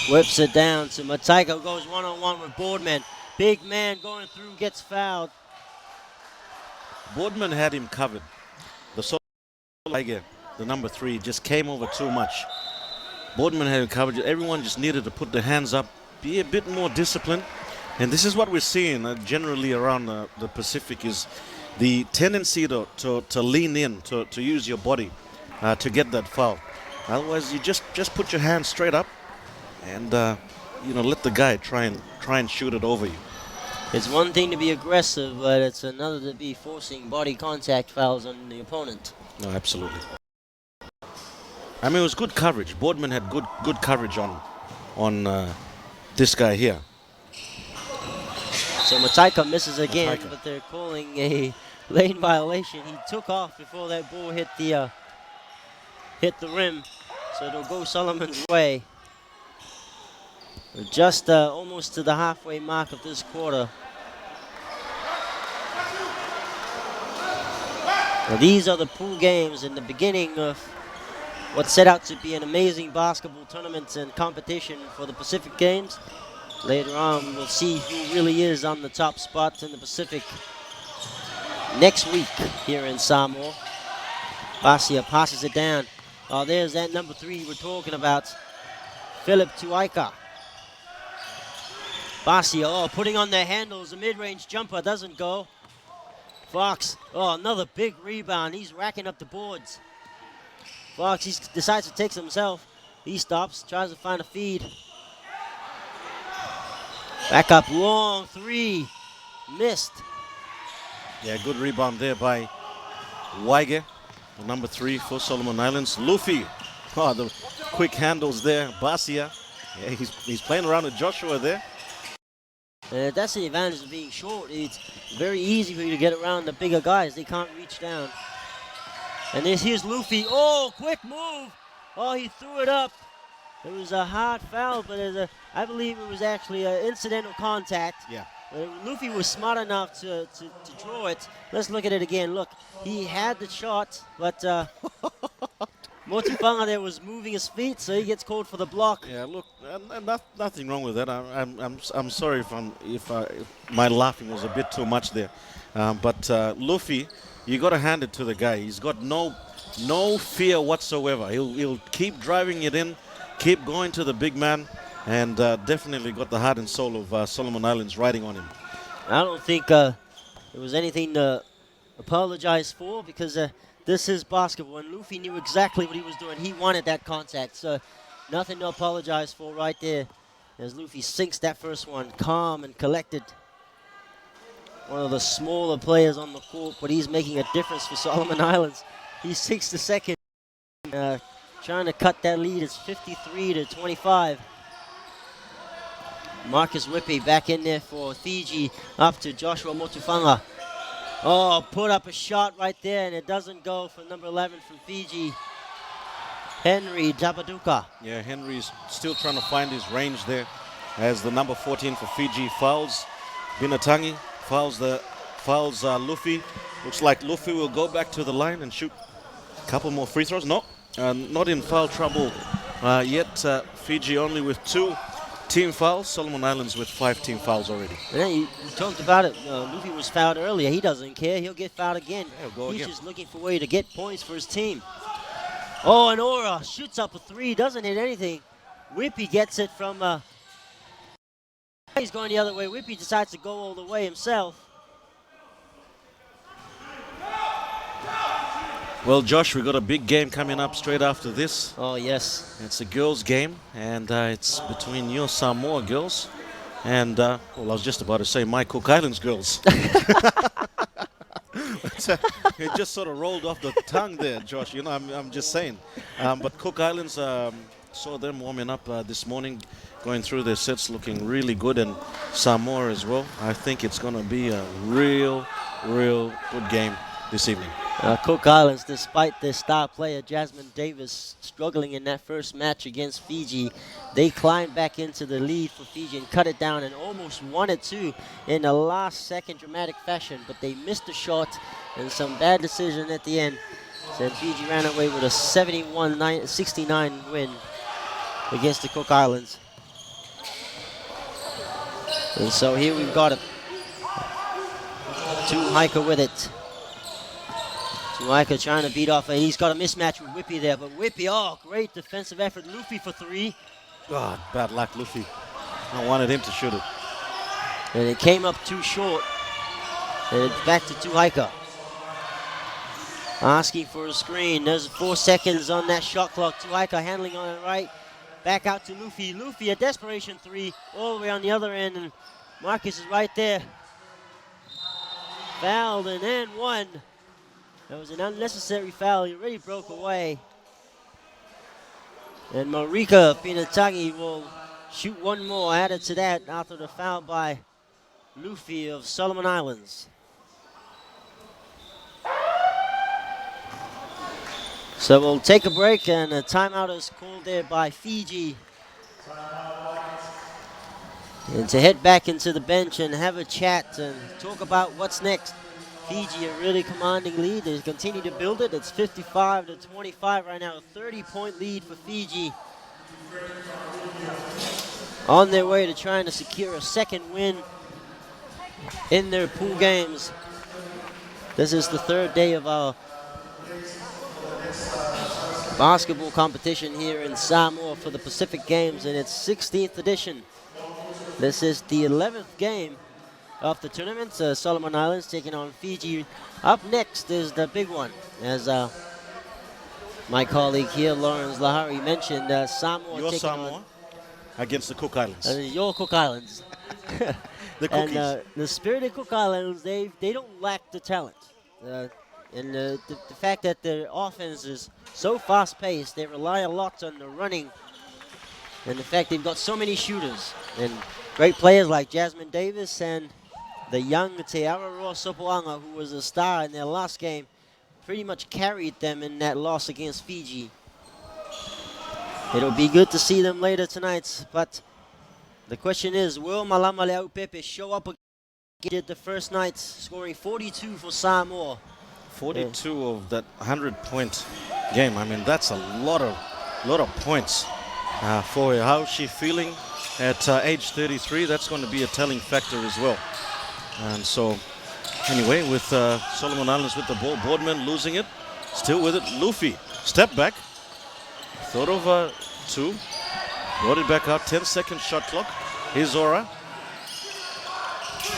Whips it down to Mataika, goes one-on-one with Boardman. Big man going through, gets fouled. Boardman had him covered. The Tiger, the number 3, just came over too much. Boardman had him covered. Everyone just needed to put their hands up, be a bit more disciplined. And this is what we're seeing generally around the Pacific, is the tendency to lean in, to use your body to get that foul. Otherwise, you just put your hands straight up and let the guy try and shoot it over you. It's one thing to be aggressive, but it's another to be forcing body contact fouls on the opponent. No, absolutely. I mean, it was good coverage. Boardman had good coverage on this guy here. So Mataika misses again, but they're calling a lane violation. He took off before that ball hit the rim, so it'll go Solomon's way. We're just almost to the halfway mark of this quarter. Now these are the pool games in the beginning of what set out to be an amazing basketball tournament and competition for the Pacific Games. Later on, we'll see who really is on the top spot in the Pacific next week here in Samoa. Basia passes it down. Oh, there's that number 3 we're talking about, Philip Tuaika. Basia, oh, putting on their handles. A mid-range jumper doesn't go. Fox, oh, another big rebound. He's racking up the boards. Fox, he decides to take it himself. He stops, tries to find a feed. Back up long, 3. Missed. Yeah, good rebound there by Waige, number 3 for Solomon Islands. Luffy, oh, the quick handles there. Basia, yeah, he's playing around with Joshua there. That's the advantage of being short. It's very easy for you to get around the bigger guys. They can't reach down. And here's Luffy. Oh, quick move. Oh, he threw it up. It was a hard foul, but I believe it was actually an incidental contact. Yeah. Luffy was smart enough to draw it. Let's look at it again. Look, he had the shot, but Motifanga there was moving his feet, so he gets called for the block. Yeah, look, nothing wrong with that. I'm sorry if my laughing was a bit too much there, but Luffy, you got to hand it to the guy. He's got no fear whatsoever. He'll keep driving it in, keep going to the big man, and definitely got the heart and soul of Solomon Islands riding on him. I don't think there was anything to apologize for, because this is basketball, and Luffy knew exactly what he was doing. He wanted that contact, so nothing to apologize for right there as Luffy sinks that first one, calm and collected. One of the smaller players on the court, but he's making a difference for Solomon Islands. He sinks the second, trying to cut that lead. It's 53-25. Marcus Whippy back in there for Fiji, up to Joshua Motufanga. Oh, put up a shot right there, and it doesn't go for number 11 from Fiji, Henry Jabaduka. Yeah, Henry's still trying to find his range there as the number 14 for Fiji fouls Binatangi, fouls Luffy. Looks like Luffy will go back to the line and shoot a couple more free throws. No, not in foul trouble yet. Fiji only with 2 team fouls. Solomon Islands with 5 team fouls already. Yeah, you talked about it. Luffy was fouled earlier. He doesn't care. He'll get fouled again. Yeah, he'll go He's again. just looking for a way to get points for his team. Oh, and Aura shoots up a 3. Doesn't hit anything. Whippy gets it from... he's going the other way. Whippy decides to go all the way himself. Well, Josh, we got a big game coming up straight after this. Oh, yes. It's a girls' game, and it's between your Samoa girls and, well, I was just about to say my Cook Islands girls. It just sort of rolled off the tongue there, Josh. You know, I'm just saying. But Cook Islands, saw them warming up this morning, going through their sets, looking really good, and Samoa as well. I think it's going to be a real good game this evening. Cook Islands, despite their star player Jasmine Davis struggling in that first match against Fiji, they climbed back into the lead for Fiji and cut it down and almost won it too in a last-second dramatic fashion. But they missed a shot and some bad decision at the end. So Fiji ran away with a 71-69 win against the Cook Islands. And so here we've got it. Tuhaika with it. Tuhaika trying to beat off, and he's got a mismatch with Whippy there, but Whippy, oh, great defensive effort. Luffy for 3. God, bad luck, Luffy. I wanted him to shoot it. And it came up too short. And it's back to Tuhaika. Asking for a screen. There's 4 seconds on that shot clock. Tuhaika handling on it right. Back out to Luffy. Luffy, a desperation 3, all the way on the other end, and Marcus is right there. Fouled and then 1. That was an unnecessary foul. He already broke away. And Marika Pinatagi will shoot 1 more added to that after the foul by Luffy of Solomon Islands. So we'll take a break, and a timeout is called there by Fiji. And to head back into the bench and have a chat and talk about what's next. Fiji a really commanding lead. They continue to build it. It's 55-25 right now. A 30-point lead for Fiji. On their way to trying to secure a second win in their pool games. This is the 3rd day of our basketball competition here in Samoa for the Pacific Games, and its 16th edition. This is the 11th game of the tournament. Solomon Islands taking on Fiji. Up next is the big one. As my colleague here, Lawrence Lahari, mentioned, Samoa Your taking Samoa against the Cook Islands. on your Cook Islands. The cookies. And the Spirited Cook Islands, they don't lack the talent. And the fact that their offense is so fast-paced, they rely a lot on the running. And the fact they've got so many shooters. And great players like Jasmine Davis and the young Te Araroa Sopoanga, who was a star in their last game, pretty much carried them in that loss against Fiji. It'll be good to see them later tonight, but the question is, will Malama Leaupepe show up again? He did the first night, scoring 42 for Samoa. 42 of that 100-point game. I mean, that's a lot of points for her. How's she feeling at age 33? That's going to be a telling factor as well. And so, anyway, with Solomon Islands with the ball, Boardman losing it, still with it. Luffy, step back, thought of two, brought it back out, 10-second shot clock. Here's Ora.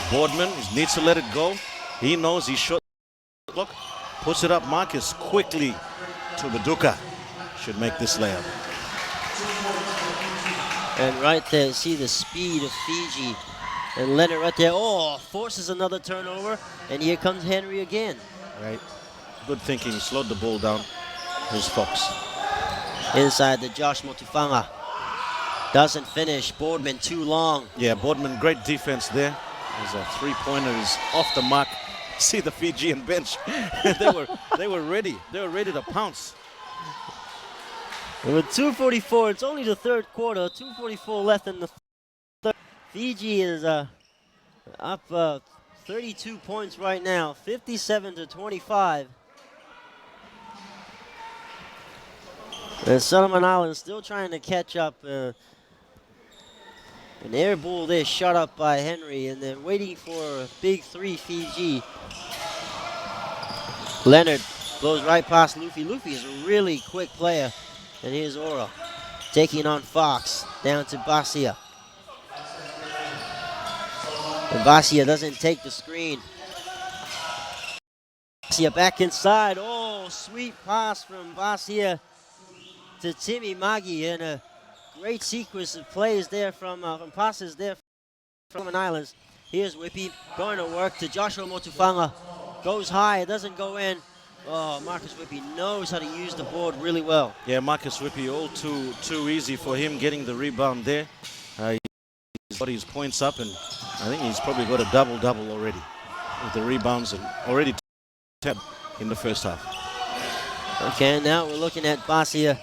Boardman needs to let it go. He knows he's short clock. Puts it up. Marcus quickly to Baduka. Should make this layup. And right there, see the speed of Fiji. And Leonard right there, forces another turnover. And here comes Henry again. Right. Good thinking. He slowed the ball down. Here's Fox. Inside the Josh Motufanga. Doesn't finish. Boardman too long. Yeah, Boardman, great defense there. As a three-pointer is off the mark. See the Fijian bench. they were ready. They were ready to pounce. And with 2:44, it's only the third quarter. 2:44 left in the third. Fiji is up 32 points right now, 57-25. And Solomon Islands still trying to catch up. An air ball there shot up by Henry, and then waiting for a big three Fiji. Leonard blows right past Luffy. Luffy is a really quick player. And here's Ora taking on Fox, down to Basia. And Basia doesn't take the screen. Basia back inside. Oh, sweet pass from Basia to Timmy Magi, and a great sequence of plays there from passes there from an Islands. Here's Whippy going to work to Joshua Motufanga. Goes high, it doesn't go in. Oh, Marcus Whippy knows how to use the board really well. Yeah, Marcus Whippy, all too easy for him getting the rebound there. He's got his points up, and I think he's probably got a double-double already with the rebounds, and already 10 in the first half. Okay, now we're looking at Basia,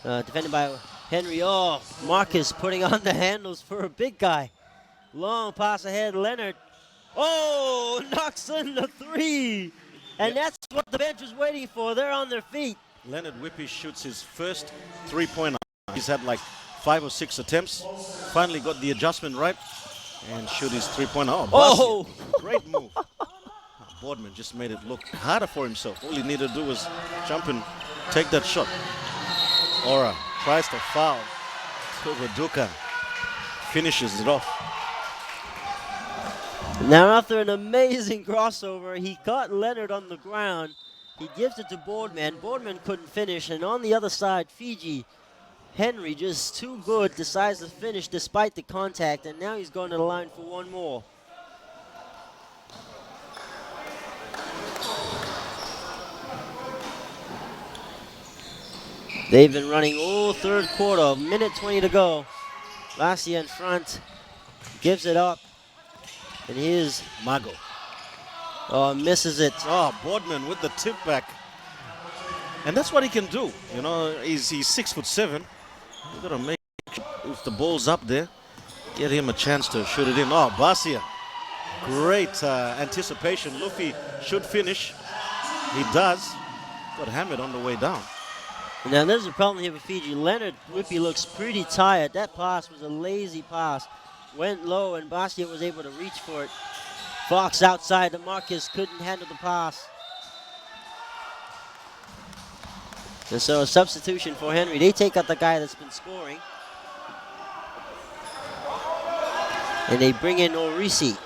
defended by Henry. Oh, Marcus putting on the handles for a big guy. Long pass ahead, Leonard. Oh, knocks in the three. And that's what the bench was waiting for. They're on their feet. Leonard Whippy shoots his first three-pointer. He's had like 5 or 6 attempts. Finally got the adjustment right and shoot his three-pointer. Oh, great move. Boardman just made it look harder for himself. All he needed to do was jump and take that shot. Ora tries to foul. Duka finishes it off. Now after an amazing crossover, he caught Leonard on the ground. He gives it to Boardman. Boardman couldn't finish. And on the other side, Fiji, Henry, just too good, decides to finish despite the contact. And now he's going to the line for one more. They've been running all third quarter, minute 20 to go. Basia in front, gives it up. And here's Mago. Oh, misses it. Oh, Boardman with the tip back. And that's what he can do. You know, he's 6'7". You got to make sure if the ball's up there, get him a chance to shoot it in. Oh, Basia. Great anticipation. Luffy should finish. He does. Got hammered on the way down. Now there's a problem here with Fiji. Leonard Whippy looks pretty tired. That pass was a lazy pass. Went low, and Basia was able to reach for it. Fox outside the Marcus couldn't handle the pass. And so a substitution for Henry. They take out the guy that's been scoring. And they bring in Orisi.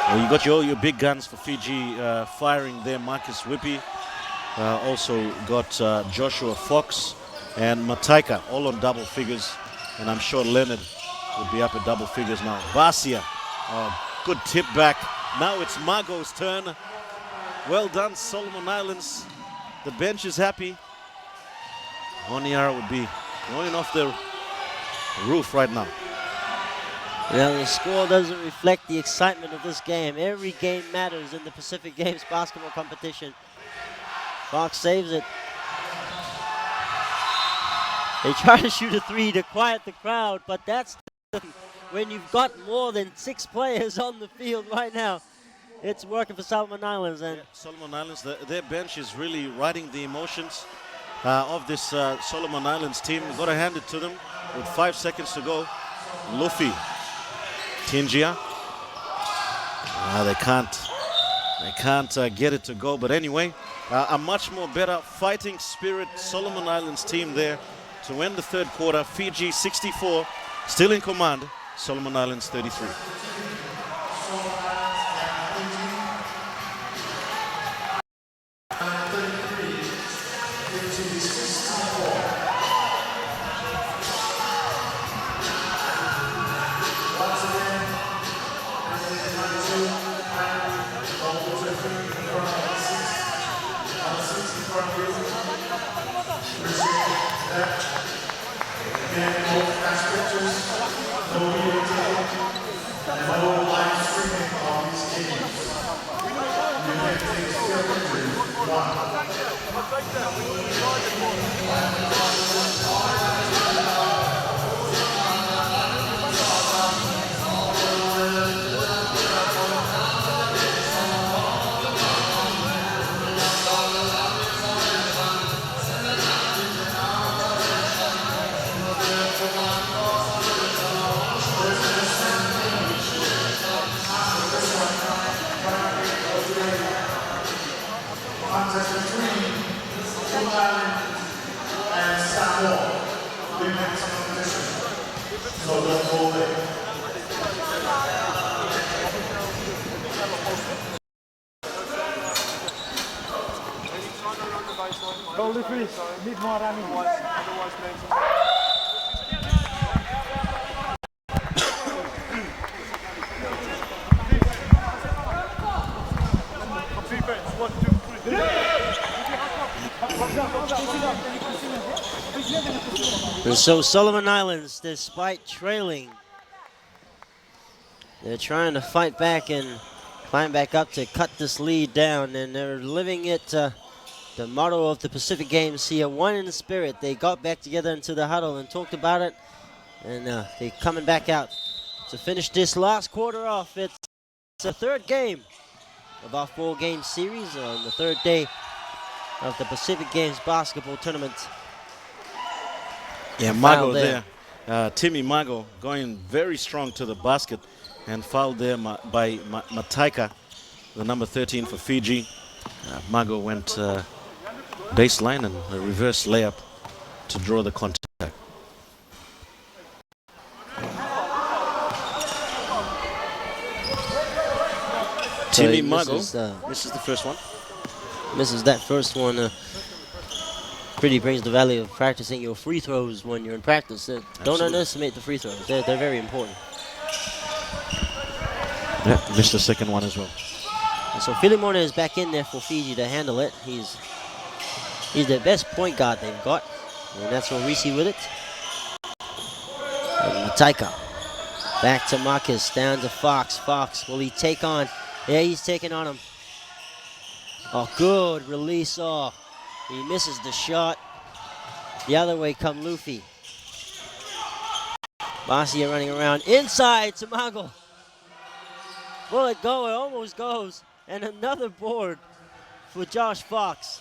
Well, you got your big guns for Fiji firing there. Marcus Whippy. Also got Joshua Fox and Mataika all on double figures. And I'm sure Leonard will be up at double figures now. Basia, good tip back. Now it's Mago's turn. Well done, Solomon Islands. The bench is happy. Oniara would be going off the roof right now. Now the score doesn't reflect the excitement of this game. Every game matters in the Pacific Games basketball competition. Fox saves it. They try to shoot a three to quiet the crowd, but that's when you've got more than 6 players on the field right now. It's working for Solomon Islands. And yeah, Solomon Islands, their bench is really riding the emotions of this Solomon Islands team. We've got to hand it to them with 5 seconds to go. Luffy, Tingia. They can't get it to go. But anyway, a much more better fighting spirit Solomon Islands team there to end the third quarter. Fiji 64, still in command. Solomon Islands 33. Contest between Faleata and Samoa. Women's competition. So don't go away. Go Luffy, need more running. Otherwise, And so Solomon Islands, despite trailing, they're trying to fight back and climb back up to cut this lead down, and they're living it the motto of the Pacific Games here, one in the spirit. They got back together into the huddle and talked about it, and they're coming back out to finish this last quarter off. It's the third game of our 4-game series on the third day of the Pacific Games basketball tournament. Yeah, Mago there. Timmy Mago going very strong to the basket and fouled there by Mataika, the number 13 for Fiji. Mago went baseline and a reverse layup to draw the contact. Timmy Mago misses the first one. Misses that first one. Pretty brings the value of practicing your free throws when you're in practice. Don't underestimate the free throws. They're very important. Yeah, missed the second one as well. And so Filimona is back in there for Fiji to handle it. He's the best point guard they've got, and that's Orisi with it. And Mataika back to Marcus, down to Fox. Fox, will he take on? Yeah, he's taking on him. Oh, good release. Oh, he misses the shot. The other way come Luffy. Basia running around inside to Mago. Will it go? It almost goes. And another board for Josh Fox.